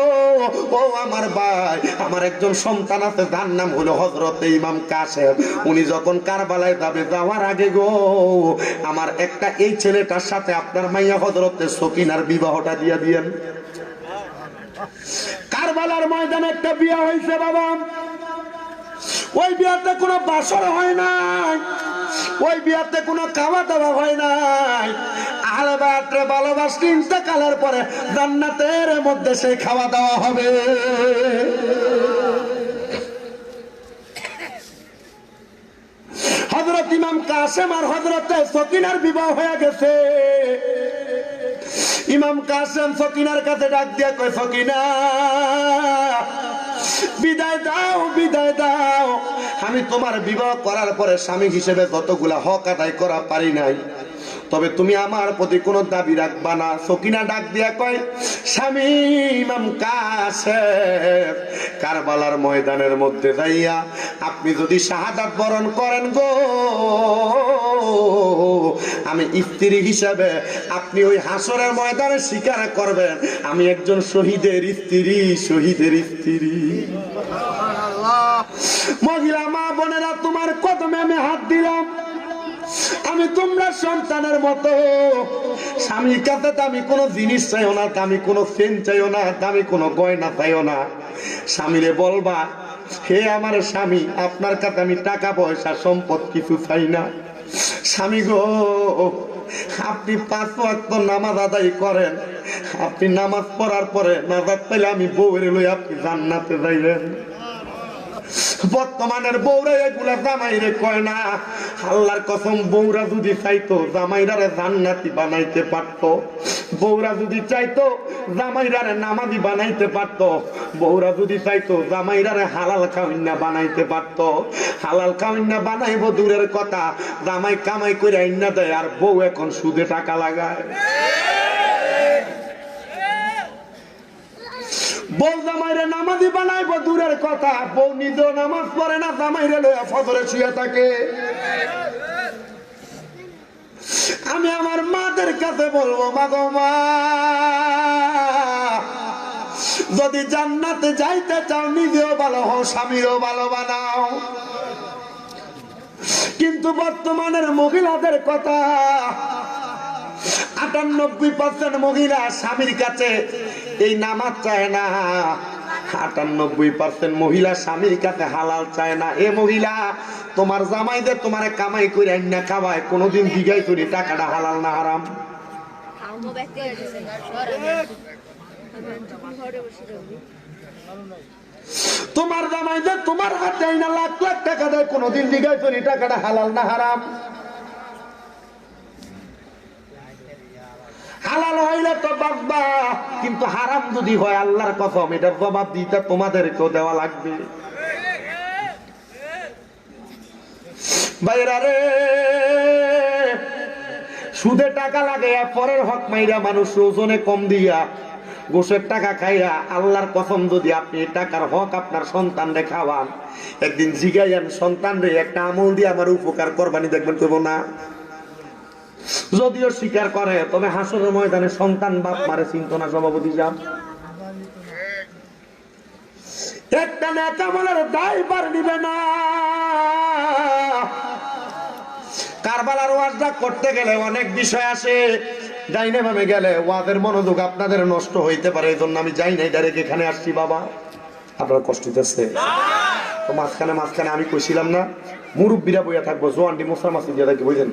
ও আমার ভাই, আমার একজন সন্তান আছে, তার নাম হলো হযরত ইমাম কাসেম। উনি যখন কারবালায় যাবে, যাওয়ার আগে গো আমার একটা এই ছেলেটার সাথে আপনার মাইয়া হযরত সকিনার বিবাহটা দিয়ে দিয়েন। কারবালার ময়দানে একটা বিয়ে হয়েছে বাবা, ওই বিয়াতে কোনো বাসর হয় নাই, ওই বিয়াতে কোনো খাওয়া দাওয়া হয় নাই। আহলে বায়াতরে ভালোবাসতে ইন্তেকালের পরে জান্নাতের মধ্যে সেই খাওয়া দাওয়া হবে। হযরত ইমাম কাসেম আর হযরত সকিনার বিবাহ হয়ে গেছে। ইমাম কাসেম সকিনার কাছে ডাক দিয়া কয়, সকিনা বিদায় দাও, বিদায় দাও, আমি তোমার বিবাহ করার পরে স্বামী হিসেবে যতগুলা হক আদায় করা পারি নাই, তবে তুমি আমার প্রতি কোনো দাবি রাখবা না। সকিনা ডাক দিয়া কয়, স্বামী ইমাম কাসেম, কারবালার ময়দানের মধ্যে যাইয়া আপনি যদি শাহাদাত বরণ করেন গো, আমি স্ত্রী হিসাবে আপনি ওই হাসরের ময়দানে স্বীকার করবেন আমি একজন শহীদের স্ত্রী, শহীদের স্ত্রী। মহিলা মা বোনেরা, তোমার কদমে আমি হাত দিলাম, আমি তোমরা সন্তানের মতো। স্বামীর কাছে দামি কোনো জিনিস চাইও না, দামি কোনো সেন চাইও না, দামি কোনো গয়না চাইও না। স্বামীরে বলবা, হে আমার স্বামী, আপনার কাছে আমি টাকা পয়সা সম্পদ কিছু চাই না। স্বামী গো, আপনি 5 ওয়াক্ত নামাজ আদায় করেন, আপনি নামাজ পড়ার পরে নাজাত পাইলে আমি বউরে লই আপনি জান্নাতে যাইবেন। বর্তমানের বউরা এগুলা জামাইরে কয় না। আল্লাহর কসম, বউরা যদি চাইতো জামাইরারে জান্নাতি বানাইতে পারতো, বউরা যদি চাইতো জামাইরারে নামাজি বানাইতে পারতো, বউরা যদি চাইতো জামাইরারে হালাল খাওয়াইনা বানাইতে পারতো। হালাল খাওয়াইনা বানাইবো দূরের কথা, জামাই কামাই করে আইনা দেয় আর বউ এখন সুদে টাকা লাগায়। বউ জামাইরে নামাজি বানাইবো দূরের কথা, বউ নিজেও নামাজ পড়ে না, জামাইরে লইয়া ফজরে শুয়ে থাকে। আমি আমার মাদের কাছে বলবো, মা গো মা, যদি জান্নাতে যাইতে চাও নিজেও ভালো হও, স্বামীরও ভালো বানাও। কিন্তু বর্তমানের মহিলাদের কথা, 98% মহিলা স্বামীর কাছে এই নামাজ চায় না, 98% মহিলা স্বামীর কাছে হালাল চায় না। এ মহিলা, তোমার জামাইদের তোমারে কামাই করে আইনা খাওয়ায়, কোনোদিন জিগাই করি টাকাটা হালাল না হারাম? তোমার জামাইদের তোমার হাতে আইনা লাখ লাখ টাকা দেয়, কোনোদিন জিগাই করি টাকাটা হালাল না হারাম? হালাল হইলে তো বাঁচবা, কিন্তু হারাম যদি হয় আল্লাহর কসম এটার জবাব দিতে তোমাদেরকেও দেওয়া লাগবে। বাইরা রে, সুদে টাকা লাগে, পরের হক মাইরা মানুষ ওজনে কম দিয়া গোশের টাকা খাইয়া, আল্লাহর কসম যদি আপনি টাকার হক আপনার সন্তানরে খাওয়ান, একদিন জিগাইয়ান সন্তানরে একটা আমল দিয়ে আমার উপকার করবানি, দেখবেন করবো না। যদিও স্বীকার করে, তবে হাসরের ময়দানে সন্তান বাপ মারে চিন্তা না, সভাপতি সাহেব। একটা নেক আমলের দায়ভার নিবে না। কারবালার ওয়াজটা করতে গেলে অনেক বিষয় আসে, ডাইনে বামে গেলে ওয়াজের মনোযোগ আপনাদের নষ্ট হইতে পারে, এই জন্য আমি যাই নাই, ডাইরেক্ট এখানে আসছি। বাবা আপনার কষ্ট হইতেছে? তো মাঝখানে মাঝখানে আমি কইছিলাম না মুরব্বীরা বইয়া থাকবো, জোয়ান্ডি মশলা মাছ দিয়ে থাকবে, বুঝলেন?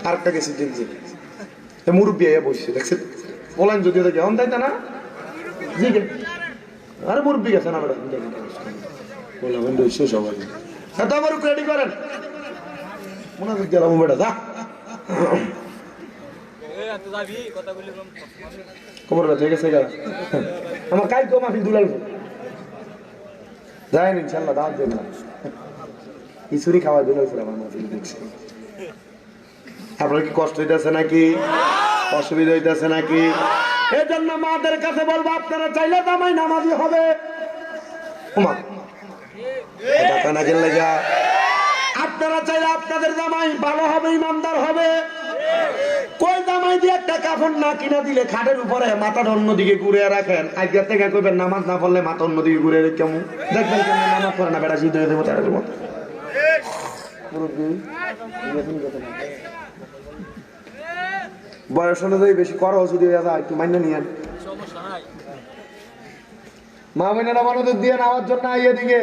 আরেকটা গেছি কিনছি মুরব্বী আইয়া বসছে, দেখছে বলেন যদিও দেখে অন তাই না জি গে আরে মুরব্বী গেছে না বেটা বললাম সবাই এত আমার রেডি করেন মনে হয় গেলাম বেটা যা খবর ঠিক আছে আমার কাই তো মাফি দুলাল যায় না ইনশাল্লাহ দাওয়াত দেন না খিচুড়ি খাওয়া দুলাল আমার মাফি দেখছি। আপনার কি কষ্ট হইতেছে নাকি, অসুবিধা হইতেছে নাকি? এই জন্য মাদের কাছে বলবো আপনারা চাইলে জামাই নামাজি হবে, আপনারা চাইলে আপনাদের জামাই ভালো হবে, ইমানদার হবে। কই জামাই দিয়ে একটা কাফন না কিনা দিলে খাটের উপরে মাথাটা অন্যদিকে ঘুরে রাখেন, আজকে থেকে কইবেন নামাজ না পড়লে মাথা অন্যদিকে ঘুরে কেমন দেখবেন, কেমন নামাজ পড়ে না বেটা শীত হয়ে দেবো তার মতো। বয়স অনুযায়ী বেশি করো যদি একটু মান্য নিয়েন, মা বোনেরা মনোযোগ দিয়ে নেওয়ার জন্য আইয়ে দিকে।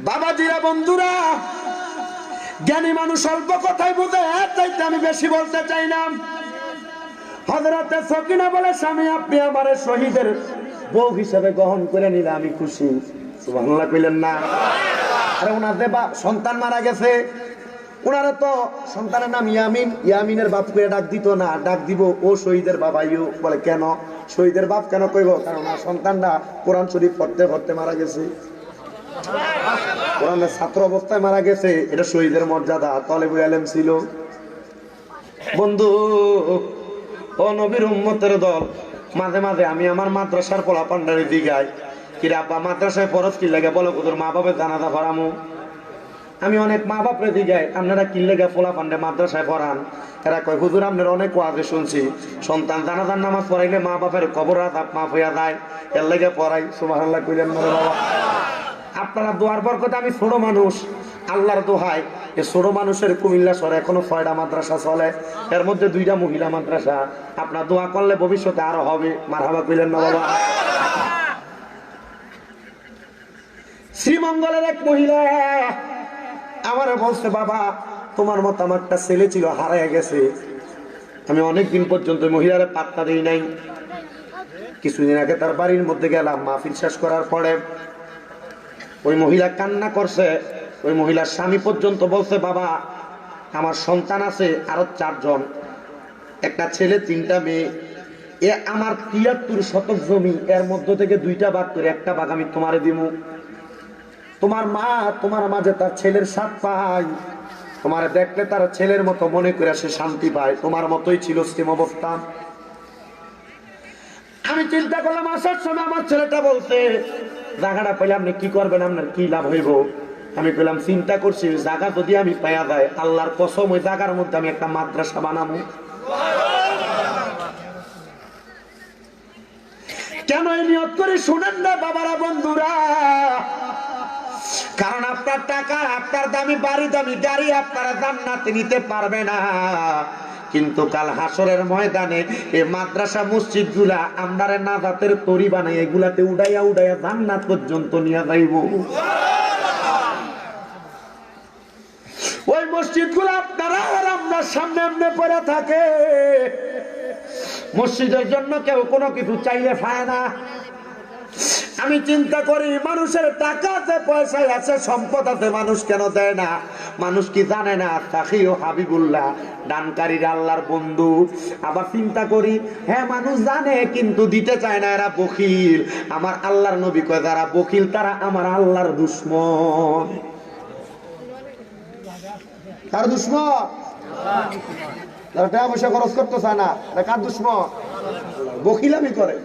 বাবাজিরা বন্ধুরা, জ্ঞানী মানুষ অল্প কথাই বুঝে, এর চাইতে আমি বেশি বলতে চাই না। হযরতে সকিনা বলে, স্বামী আপনি আমারে শহীদের বউ হিসেবে গ্রহণ করে নিলে আমি খুশি। সুবহানাল্লাহ কইলেন না? আরে ওনার যে সন্তান মারা গেছে, ওনারা তো সন্তানের নাম ইয়ামিন, ইয়ামিনের বাপকে ডাক দিত না, ডাক দিব ও শহীদের বাবা। ইউ বলে কেন শহীদের বাপ কেন কইব? কারণ ওনার সন্তানটা কোরআন শরীফ পড়তে পড়তে মারা গেছে, কোরআনের ছাত্র অবস্থায় মারা গেছে, এটা শহীদের মর্যাদা, তলেবুল ইলম ছিল। বন্ধু ও নবীর উম্মতের দল, মাঝে মাঝে আমি আমার মাদ্রাসার পোলা পান্ডারি দিগাই, কিরে আব্বা মাদ্রাসায় ফরজ কি লাগে বলো, কুদুর মা বাপের জানাজা পড়ামু। আমি অনেক মা বাপরে দিগাই, আপনারা কি লেগে পোলা পান্ডে মাদ্রাসায় পড়ান? এরা কয় হুজুর আপনার অনেক ওয়াজে শুনছি সন্তান জানাজার নামাজ পড়াইলে মা বাপের কবর আযাব মাফ হইয়া যায়, এর লেগে পড়াই। সুবহানাল্লাহ কইলেন না বাবা? আপনারা দোয়ার বরকতে আমি ছোট মানুষ, আল্লাহর দোহাই, এই ছোট মানুষের কুমিল্লা শহরে এখনো 6টা মাদ্রাসা চলে, এর মধ্যে 2টা মহিলা মাদ্রাসা। আপনার দোয়া করলে ভবিষ্যতে আরো হবে। মারহাবা কইলেন না বাবা? শ্রীমঙ্গলের এক মহিলা আমারে বলছে, বাবা তোমার মতো আমার একটা ছেলে ছিল, হারায় গেছে। আমি অনেকদিন পর্যন্ত মহিলারে পাত্তা দিই নাই। কিছুদিন আগে তার বাড়ির মধ্যে গেলাম, মাহফিল শেষ করার পরে ওই মহিলা কান্না করছে। ওই মহিলার স্বামী পর্যন্ত বলছে, বাবা আমার সন্তান আছে আরো 4 জন, একটা ছেলে 3টা মেয়ে, এ আমার 73 শতক জমি, এর মধ্য থেকে 2টা ভাগ করে একটা ভাগ আমি তোমারে দিমু। তোমার মা তোমার মাঝে তার ছেলের স্বাদ পায়, তোমার দেখলে তার ছেলের মতো মনে করে সে শান্তি পায়, তোমার মতোই ছিল সেম অবস্থা। আমি চিন্তা করলাম, আসার সময় আমার ছেলেটা বলছে, জায়গাটা পেলে আপনি কি করবেন, আপনার কি লাভ হইব? আমি বললাম, চিন্তা করছি জায়গা যদি আমি পাইয়া যায়, আল্লাহর কসম ওই জায়গার মধ্যে আমি একটা মাদ্রাসা বানাবো। কেন এই নিয়ত করে শুনেন না বাবারা, বন্ধুরা? কারণ আপনার টাকা, আপনার দামি বাড়ি, দামি গাড়ি আপনারা জান্নাতে নিতে পারবে না, কিন্তু কাল হাসরের ময়দানে এই মাদ্রাসা মসজিদ গুলা আমরারে নাজাতের তরি বানাই, এগুলাতে উড়াইয়া উড়াইয়া জান্নাত পর্যন্ত নিয়ে যাইব। ওই মসজিদ গুলা আপনারা আর আমরা সামনে এমনি পড়ে থাকে। মসজিদের জন্য কেউ কোনো কিছু চাইলে পায় না। আমি চিন্তা করি, মানুষের টাকা আছে, পয়সা আছে, সম্পদ আছে, মানুষ কেন দেয় না? মানুষ কি জানে না তাকিও হাবিবুল্লাহ, দানকারীরা আল্লাহর বন্ধু? আবার চিন্তা করি, হ্যাঁ মানুষ জানে কিন্তু দিতে চায় না, এরা বখিল। আমার আল্লাহর নবী কয়, যারা বখিল তারা আমার আল্লাহর দুশমন। কার দুশমন? যারা টাকা পয়সা খরচ করতে চায় না, কার দুশমন? বখিলামি করে।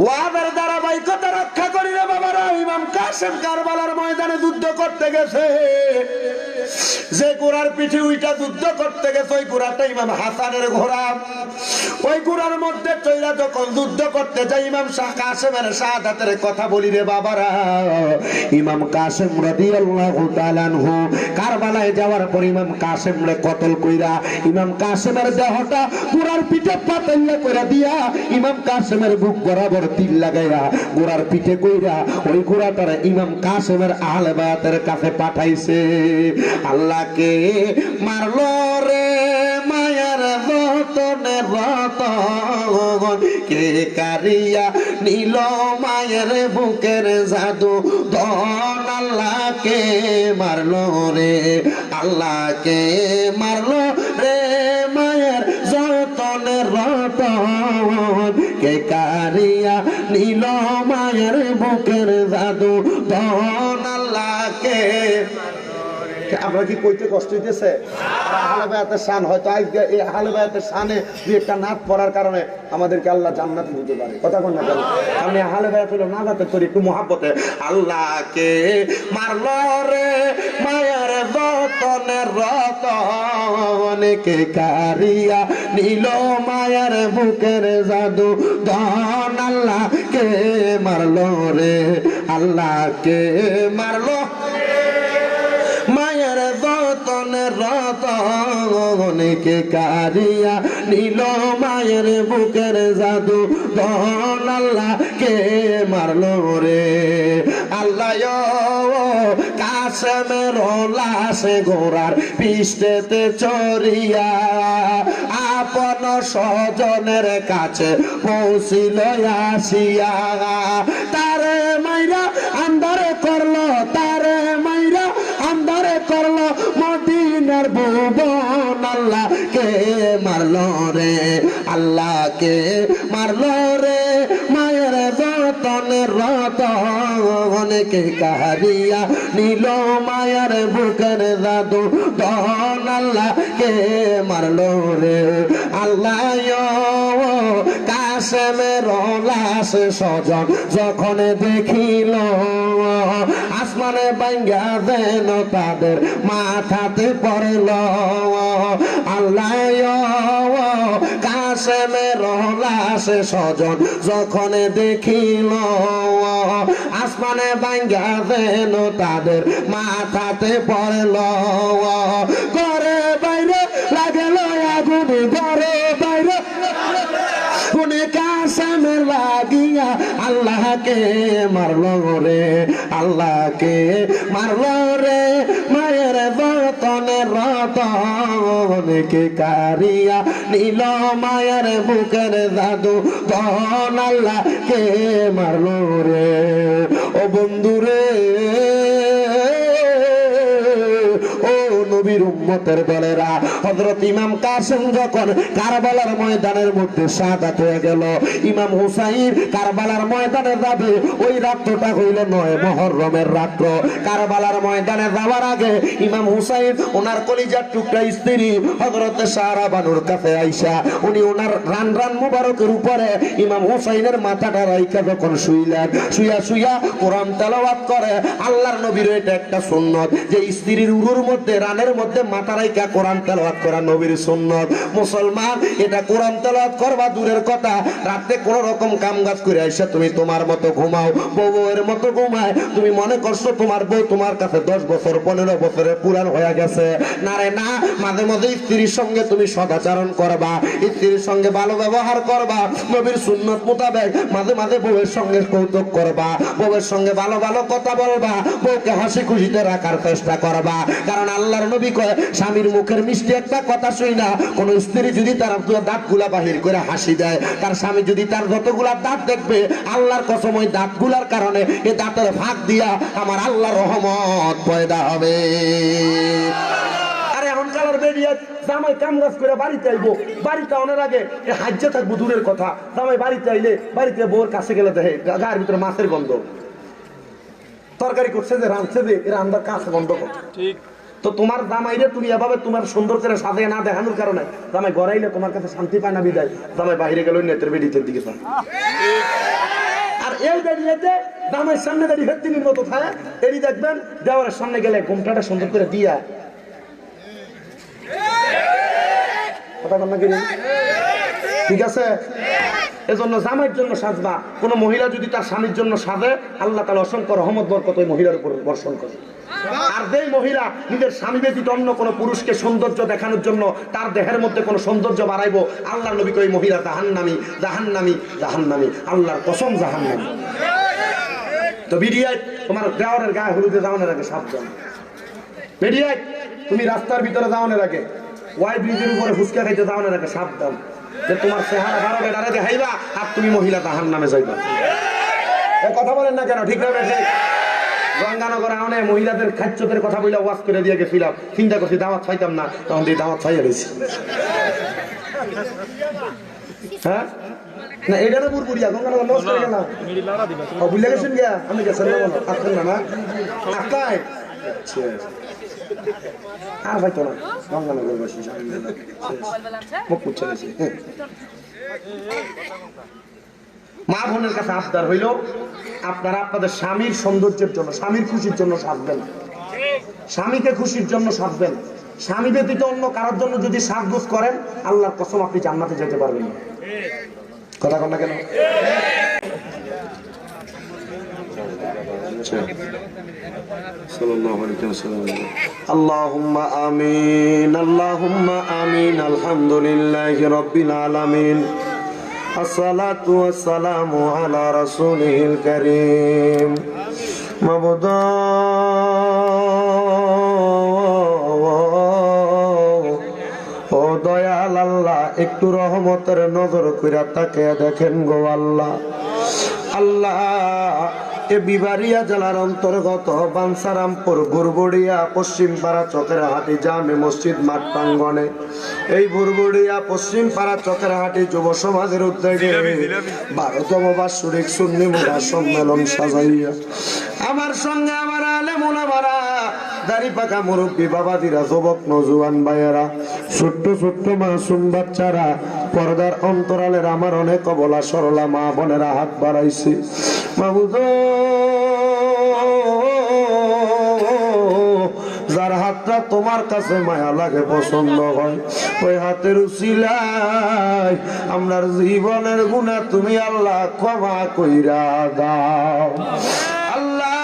ওয়াদের ধারাবাহিকতা রক্ষা করি রে বাবারা। ইমাম কাসেম কারবালার ময়দানে যুদ্ধ করতে গেছে, যে ঘোড়ার পিঠে উইটা যুদ্ধ করতে গেছে ওই ঘোড়াটা ইমাম হাসানের ঘোড়া। ওই ঘোড়ার মধ্যে চৈরা যখন যুদ্ধ করতে যায় ইমাম শাহ কাসেমের শাহাদাতের কথা বলি রে বাবারা। ইমাম কাসেম রাদিয়াল্লাহু তাআলা আনহু কারবালায় যাওয়ার পর ইমাম কাসেমরে কতল কইরা ইমাম কাসেমের দেহটা ঘোড়ার পিঠে পাতাইয়া কইরা দিয়া ইমাম কাসেমের বুক বরাবর তীর লাগাইয়া ঘোড়ার পিঠে কইরা ওই ঘোড়াটারে ইমাম কাসেমের আহলে বায়াতের কাছে পাঠাইছে। আল্লাহকে মারলো রে মায়ার রতনে রতন, কে কারিয়া নীল মায়ের বুকের জাদু ধন। আল্লাহকে মারলো রে, আল্লাহকে মারলো রে মায়ের যতনে রতন, কে কারিয়া নীল মায়ের বুকের জাদু ধন। আল্লাহকে আমরা কি কইতে কষ্ট হইতেছে? আহলে বায়াতের শান হয়তো আজকে এই আহলে বায়াতের শানে দুই একটা নাত পড়ার কারণে আমাদেরকে আল্লাহ জান্নাতে দিতে পারে। কথা কোন না কেন? আমি আহলে বায়াত হলো নাজাতের তরি একটু মহাব্বতে। আল্লাহকে মারলো রে মায়ের যতনের রতন, কে কারিয়া নীল মায়ের বুকের জাদু ধন। আল্লাহকে মারলো রে, আল্লাহকে মারলো মায়ের যতনের রতন, কে কারিয়া নীল মায়ের বুকের জাদু ধন। আল্লাহকে মারলো রে, আল্লাহ কাসেমের লাশ ঘোড়ার পিষ্টেতে চড়িয়া আপন স্বজনের কাছে পৌঁছিল আসিয়া। তারে মাইরা আন্ধারে করলো, তারে মাইরা আন্ধারে করলো মদিনার ভুবন। আল্লাহকে মারলো রে, আল্লাহকে মারলো রে মায়ের যতনের রতন, কে কারিয়া নীল মায়ের বুকের জাদু ধন। আল্লাহকে মারলো রে, আল্লাহ কাসেমের লাশ স্বজন যখন দেখিল আসমানে ভাঙ্গা যেন তাদের মাথাতে পড়ল। আল্লাহ কাসেমের লাশ স্বজন যখন দেখিল আসমানে ভাঙ্গা যেন তাদের মাথাতে পড়ল। ঘরে বাইরে লাগল আগুন, ঘরে বাইরে কোনে কাসেমের লাগিয়া আল্লাহকে মারলো রে, আল্লাহকে মারলো রে মায়ের যতনের রতন, কে কারিয়া নীল মায়ের বুকের জাদু ধন। আল্লাহকে মারলো রে। ও বন্ধু রে, ও নবীর উম্মতের দলেরা, হযরত ইমাম কাসেম যখন কারবালার ময়দানের মধ্যে শাহাদাত হয়ে গেল, ইমাম হুসাইন কারবালার ময়দানে যাবে ওই রাত্রটা হইল 9 মুহররমের রাত্র। কারবালার ময়দানে যাওয়ার আগে ইমাম হুসাইন ওনার কলিজার টুকরা স্ত্রী হযরত সারা বানুর কাছে আইসা উনি ওনার রান রান মুবারকের উপরে ইমাম হুসাইনের মাথাটা রাইখা যখন শুইলেন, শুইয়া শুইয়া কোরআন তেলাওয়াত করে। আল্লাহর নবীর এটা একটা সুন্নত যে স্ত্রীর উরুর মধ্যে রানের মধ্যে মাথা রাইখা কোরআন তেলাওয়াত করা নবীর সুন্নত। মুসলমান এটা কোরআন তেলাওয়াত করবা দূরের কথা, রাতে কোন রকম কাম কাজ করে আইসা তুমি তোমার মতো ঘুমাও, বউয়ের মতো ঘুমায়, তুমি মনে করছো তোমার বউ তোমার কাছে 10 বছর 15 বছরের পুরান হয়ে গেছে। না রে না, মাঝে মাঝে স্ত্রীর সঙ্গে তুমি সদাচরণ করবা, স্ত্রীর সঙ্গে ভালো ব্যবহার করবা, নবীর সুন্নত মোতাবেক মাঝে মাঝে বউয়ের সঙ্গে কৌতুক করবা, বউয়ের সঙ্গে ভালো ভালো কথা বলবা, বউকে হাসি খুশিতে রাখার চেষ্টা করবা। কারণ আল্লাহর নবী কয় স্বামীর মুখের মিষ্টি একটা কথা শুই না কোন স্ত্রী যদি তার দাঁতগুলা বাহির করে হাসি দেয়, তার স্বামী যদি তার যতগুলা দাঁত দেখবে আল্লাহর কসম ওই দাঁতগুলার কারণে এই দাঁতের ভাগ দিয়া আমার আল্লাহর রহমত পয়দা হবে। আরে এখনকার বেরিয়ে জামাই কাম কাজ করে বাড়িতে আইবো, বাড়িতে আনার আগে হাজ্যে থাকবো দূরের কথা, জামাই বাড়িতে আইলে বাড়িতে বউর কাছে গেলে দেখে গায়ের ভিতরে মাছের গন্ধ, তরকারি করছে যে রাঁধছে যে এরা আমরা কাছে গন্ধ করে। ঠিক তো তোমার জামাইরে তুমি এভাবে তোমার সুন্দর করে সাজিয়ে না দেখানোর কারণে জামাই গড়াইলে তোমার কাছে শান্তি পায় না, বিদায় জামাই বাইরে গেল নেতের বেডিতের দিকে। আর এই বেরিয়েতে দামের সামনে দাঁড়িয়ে ভেত্তিনির মতো থাকে, এরই দেখবেন দেওয়ারের সামনে গেলে ঘুমটাটা সুন্দর করে দিয়া কথা বল না কি? ঠিক আছে, এজন্য জামাইয়ের জন্য সাজবা। কোন মহিলা যদি তার স্বামীর জন্য সাজে, আল্লাহ তাআলা অসংখ্য রহমত বরকত ওই মহিলার উপর বর্ষণ করে। আর যেই মহিলা নিজের স্বামী ব্যতীত অন্য কোনো পুরুষকে সৌন্দর্য দেখানোর জন্য তার দেহের মধ্যে কোনো সৌন্দর্য বাড়াইবো, আল্লাহর নবী কই মহিলা জাহান্নামী, জাহান্নামী, জাহান্নামী, আল্লাহর কসম জাহান্নামী। তো বিডিআই তোমার দেওয়ারের গায়ে হলুদে যাওয়ানোর আগে সাবধান। বিডিআই তুমি রাস্তার ভিতরে যাওয়ানোর আগে, ওয়াই ব্রিজের উপরে ফুচকা খাইতে যাওয়ানোর আগে সাবধান, যে তোমার চেহারা বারো বেটারে দেখাইবা আর তুমি মহিলা জাহান্নামে যাইবা। কথা বলেন না কেন? ঠিক না বেশি? গঙ্গানগর আনে মহিলাদের খাদ্যদের কথা বলে ওয়াজ করে দিয়ে গেছিলাম, চিন্তা করছি দাওয়াত খাইতাম না, তখন দিয়ে দাওয়াত খাইয়া রয়েছি। হ্যাঁ না, এটা না বুড়বুড়িয়া গঙ্গানগর লস করে গেলাম, বুঝলে গেছেন গিয়া আমি গেছেন না বলো আসছেন না না আকাই আর ভাই তো না গঙ্গানগর বাসী মুখ মুচ্ছে গেছি। মা বোনের কাছে আবদার হইল, আপনারা আপনাদের স্বামীর সৌন্দর্যের জন্য, স্বামীর খুশির জন্য সাজবেন, স্বামীকে খুশির জন্য সাজবেন। স্বামী ব্যতীত অন্য কারোর জন্য যদি সাজগোজ করেন, আল্লাহর কসম আপনি জান্নাতে যেতে পারবেন না। কথা কন না কেন? আল্লাহুম্মা আমিন, আল্লাহুম্মা আমিন। আলহামদুলিল্লাহি রাব্বিল আলামিন, আসসালাতু ওয়াসসালামু আলা রাসূলিল কারীম। মাবুদ ও দয়াল আল্লাহ, একটু রহমতের নজর কইরা তাকিয়ে দেখেন গো আল্লাহ। আল্লাহ এ বিবারিয়া জেলার অন্তর্গত বাঞ্ছারামপুর বুড়বুড়িয়া পশ্চিম পাড়া চকের হাটি জামে মসজিদ মাঠ প্রাঙ্গণে এই বুড়বুড়িয়া পশ্চিম পাড়া চকের হাটি যুব সমাজের উদ্যোগে 12তম বার্ষিক সুন্নি মুরা সম্মেলন সাজাইয়া আমার সঙ্গে আমার আলেম ওলামারা, দাড়ি পাকা মুরব্বী বাবাদিরা, যুবক নজওয়ান ভাইয়েরা, ছোট্ট ছোট্ট মাসুম বাচ্চারা, পর্দার অন্তরালের আমার অনেক অবলা সরলা মা বোনেরা হাত বাড়াইছে। মাহবুব যার হাতটা তোমার কাছে মায়া লাগে, পছন্দ হয়, ওই হাতের উসিলায় আমরার জীবনের গুনাহ তুমি আল্লাহ ক্ষমা কইরা দাও। আল্লাহ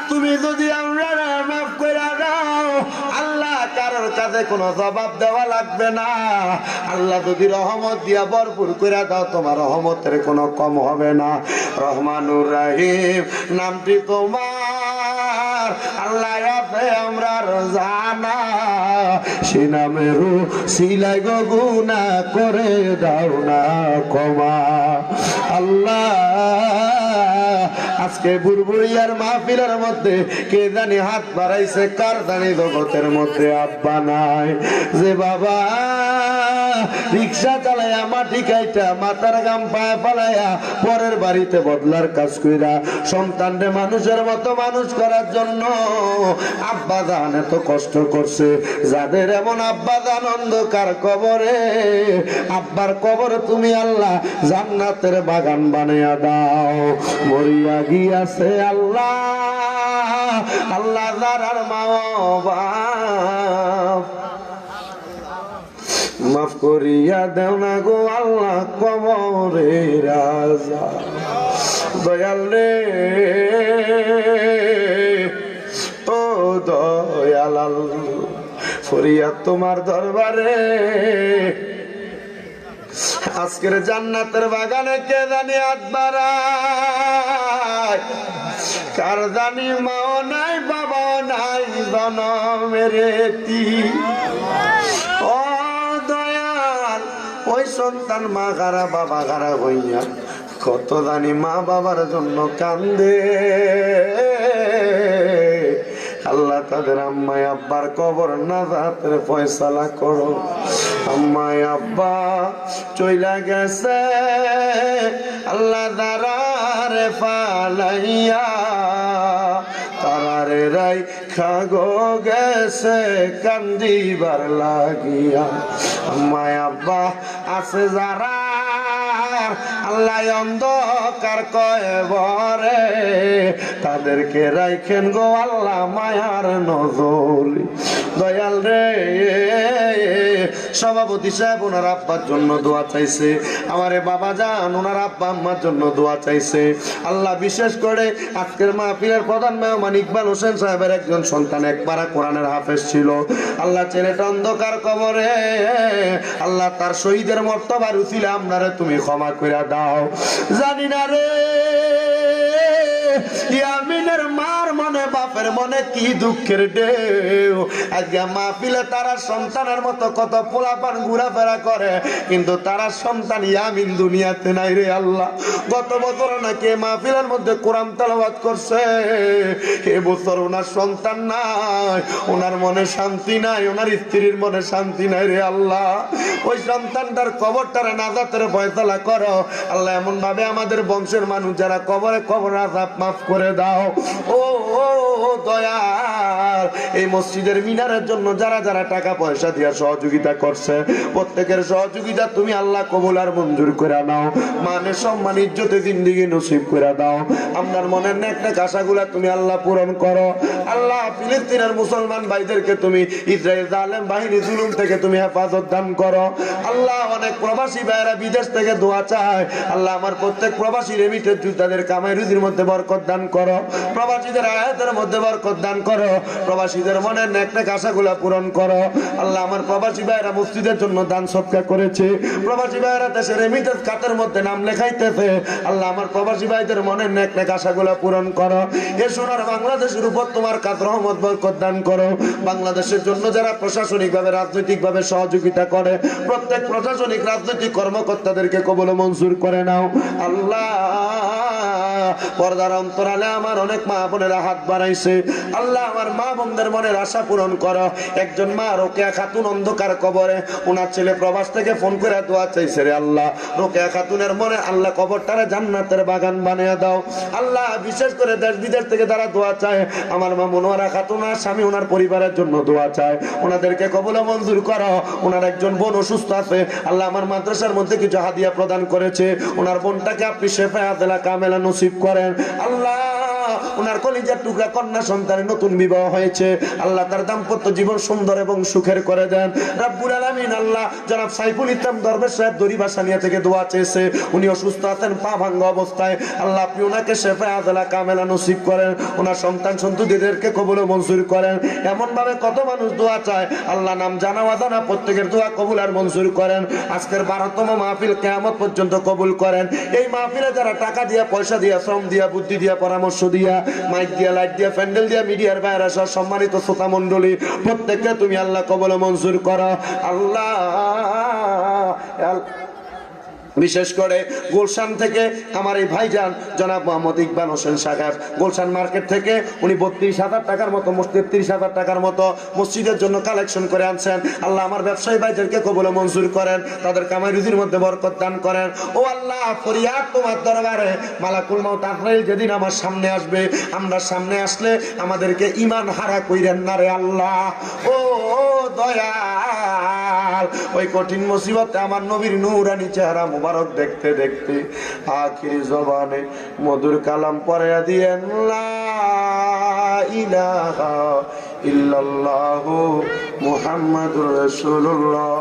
তুমি যদি আমরা মাফ কইরা দাও, আল্লাহ কারোর কাছে কোনো জবাব দেওয়া লাগবে না। আল্লাহ যদি রহমত দিয়া ভরপুর কইরা দাও, তোমার রহমতের কোনো কম হবে না। রহমানুর রহিম নামটি তোমার আল্লাহ আছে আমরা জানা, সে নামের সিলাই গো গুনাহ করে দাও না ক্ষমা। আল্লাহ আজকে বুড়বুড়িয়ার মাহফিলের মধ্যে কে জানি হাত বাড়াইছে, কার জানি জগতের মধ্যে আব্বা নাই, যে বাবা রিক্সা চালাইয়া মাটি খাইটা মাথার গাম পায়ে পালাইয়া পরের বাড়িতে বদলার কাজ কইরা সন্তানরে মানুষের মতো মানুষ করার জন্য আব্বা জান এত কষ্ট করছে। যাদের এমন আব্বা জান অন্ধকার কবরে, আব্বার কবর তুমি আল্লাহ জান্নাতের বাগান বানাইয়া দাও। মরিয়া গিয়াছে আল্লাহ, আল্লাহ যারার মা বাপ মাফ করিয়া দেও না গো আল্লাহ কবরে রাজা। দয়াল রে ও দয়াল ফরিয়াদ তোমার দরবারে, আজকের জান্নাতের বাগানে কে জানি হাত বাড়ায়, কার জানি মাও নাই বাবাও নাই জনমের ও দয়াল, ওই সন্তান মা খারা বাবা খারা হইয়া কত জানি মা বাবার জন্য কান্দে। আল্লাহ তাদের আম্মাই আব্বার কবর নাজাতের ফয়সালা করো। আম্মাই আব্বা চইলা গেছে আল্লাহ দারারে ফালাইয়া, তারারে রাই খাগো গেছে কান্দিবার লাগিয়া। আম্মাই আব্বা আছে যারা আল্লাহ অন্ধকার কয়বরে তাদেরকে রাখেন গো আল্লাহ মায়ার নজর। দয়াল রে, সভাপতি সাহেব ওনার আব্বার জন্য দোয়া চাইছে, আমারে বাবা যান ওনার আব্বা আম্মার জন্য দোয়া চাইছে। আল্লাহ বিশেষ করে আজকের মাহফিলের প্রধান মেহমান ইকবাল হোসেন সাহেবের একজন সন্তান একবারা কোরআনের হাফেজ ছিল। আল্লাহ ছেলেটা অন্ধকার কবরে, আল্লাহ তার শহীদের মর্তবার উচিলে আপনারে তুমি ক্ষমা করে দাও। জানি না রে ইয়ামিনের মার মনে বাপের মনে কি দুঃখের ঢেউ। আজকে মাহফিলে তারা সন্তানের মতো কত পোলাপান ঘোরাফেরা করে, কিন্তু তারা সন্তান ইয়ামিন দুনিয়াতে নাই রে আল্লাহ। গত বছর নাকি মাহফিলের মধ্যে কোরআন তেলাওয়াত করছে, এ বছর ওনার সন্তান নাই, ওনার মনে শান্তি নাই, ওনার স্ত্রীর মনে শান্তি নাই রে আল্লাহ। ওই সন্তানটার কবরটারে নাজাতের ফয়সালা করো আল্লাহ। এমন ভাবে আমাদের বংশের মানুষ যারা কবরে কবর আযাব মাফ করে দাও। ও দয়াল, এই মসজিদের মিনারের জন্য যারা যারা টাকা পয়সা দিয়ে সহযোগিতা করছে, প্রত্যেকের সহযোগিতা তুমি আল্লাহ কবুল আর মঞ্জুর করে নাও। মানে সম্মান ইজ্জতে জিন্দেগি নসিব করে দাও। আপনার মনের নেক নেক আশাগুলা তুমি আল্লাহ পূরণ করো আল্লাহ। ফিলিস্তিনের মুসলমান ভাইদেরকে তুমি ইসরায়েল জালেম বাহিনী জুলুম থেকে তুমি হেফাজত দান করো আল্লাহ। অনেক প্রবাসী ভাইরা বিদেশ থেকে দোয়া চায় আল্লাহ, আমার প্রত্যেক প্রবাসী রেমিটেন্স যোদ্ধাদের কামাই রুজির মধ্যে বরকত দান করো, প্রবাসীদের আয়াতের মধ্যে বরকত দান করো, প্রবাসীদের মনের নেক নেক আশাগুলা পূরণ করো আল্লাহ। আমার প্রবাসী ভাইরা মসজিদের জন্য দান সদকা করেছে, প্রবাসী ভাইরা দেশের রেমিটেন্স খাতের মধ্যে নাম লেখাইতেছে আল্লাহ। আমার প্রবাসী ভাইদের মনের নেক নেক আশাগুলা পূরণ করো। এ সোনার বাংলাদেশের উপর তোমার কাজ রহমত বরকত দান করো। বাংলাদেশের জন্য যারা প্রশাসনিকভাবে রাজনৈতিকভাবে সহযোগিতা করে, প্রত্যেক প্রশাসনিক রাজনৈতিক কর্মকর্তাদেরকে কবুল ও মঞ্জুর করে নাও আল্লাহ। পর্দার অন্তরালে আমার অনেক মা বোনেরা হাত বাড়াইছে আল্লাহ, আমার মা বোনদের মনের আশা পূরণ করো। একজন মা রোকেয়া খাতুন অন্ধকার কবরে, ওনার ছেলে প্রবাস থেকে ফোন করে দোয়া চাইছে রে আল্লাহ। রোকেয়া খাতুনের মনে আল্লাহ কবরটারে জান্নাতের বাগান বানিয়ে দাও আল্লাহ। বিশেষ করে দেশ বিদেশ থেকে যারা দোয়া চায়, আমার মা মনোয়ারা খাতুন আর স্বামী ওনার পরিবারের জন্য দোয়া চায়, ওনাদেরকে কবুল ও মঞ্জুর করো। ওনার একজন বোন অসুস্থ আছে আল্লাহ, আমার মাদ্রাসার মধ্যে কিছু হাদিয়া প্রদান করেছে, ওনার বোনটাকে আপনি শেফায়ে আদেলা কামেলা নসিব করেন আল্লাহ। ওনার কলিজার টুকরা কন্যা সন্তানের নতুন বিবাহ হয়েছে আল্লাহ, তার দাম্পত্য জীবন সুন্দর এবং সুখের করে দেন রব্বুল আলামিন আল্লাহ। জনাব সাইফুল ইসলাম দরবেশ সাহেব দরিবাসানিয়া থেকে দোয়া চেয়েছে, উনি অসুস্থ আছেন পা ভাঙ্গা অবস্থায় আল্লাহ, আপনি ওনাকে শেফায়ে আদেলা কামেলা নসিব করেন, ওনার সন্তান সন্ততিদেরকে কবুল ও মঞ্জুর করেন। এমন ভাবে কত মানুষ দোয়া চায় আল্লাহ, নাম জানা অজানা প্রত্যেকের দোয়া কবুল আর মঞ্জুর করেন। আজকের 12তম মাহফিল কিয়ামত পর্যন্ত কবুল করেন। এই মাহফিলে যারা টাকা দিয়া, পয়সা দিয়া, শ্রম দিয়া, বুদ্ধি দিয়া, পরামর্শ দিয়া, মাইক দিয়া, লাইট দিয়া, প্যান্ডেল দিয়া, মিডিয়ার বাইরে সব সম্মানিত শ্রোতা মণ্ডলী প্রত্যেককে তুমি আল্লাহ কবুল ও মঞ্জুর করো আল্লাহ। বিশেষ করে গুলশান থেকে আমার এই ভাইজান জনাব মোহাম্মদ ইকবাল হোসেন সাহেব গুলশান মার্কেট থেকে উনি 32,000 টাকার মতো, 33,000 টাকার মতো মসজিদের জন্য কালেকশন করে আনছেন আল্লাহ। আমার ব্যবসায়ী ভাইদেরকে কবুল ও মঞ্জুর করেন, তাদের কামাই রুজির মধ্যে বরকত দান করেন ও আল্লাহ। ফরিয়াদ তোমার দরবারে, মালাকুল মাউত আজরাইল যেদিন আমার সামনে আসবে, আমরা সামনে আসলে আমাদেরকে ঈমান হারা কইরেন না রে আল্লাহ। ও দয়াল, ওই কঠিন মুসিবতে আমার নবীর নূরানি চেহারা মুবারক দেখতে দেখতে আখিরি জবানে মধুর কালাম পড়ে দিয়েন লা ইলাহা ইল্লাল্লাহু মুহাম্মাদুর রাসূলুল্লাহ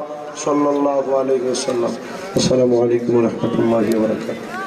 সাল্লাল্লাহু আলাইহি ওয়াসাল্লাম। আসসালামু আলাইকুম ওয়া রাহমাতুল্লাহি ওয়া বারাকাতুহু।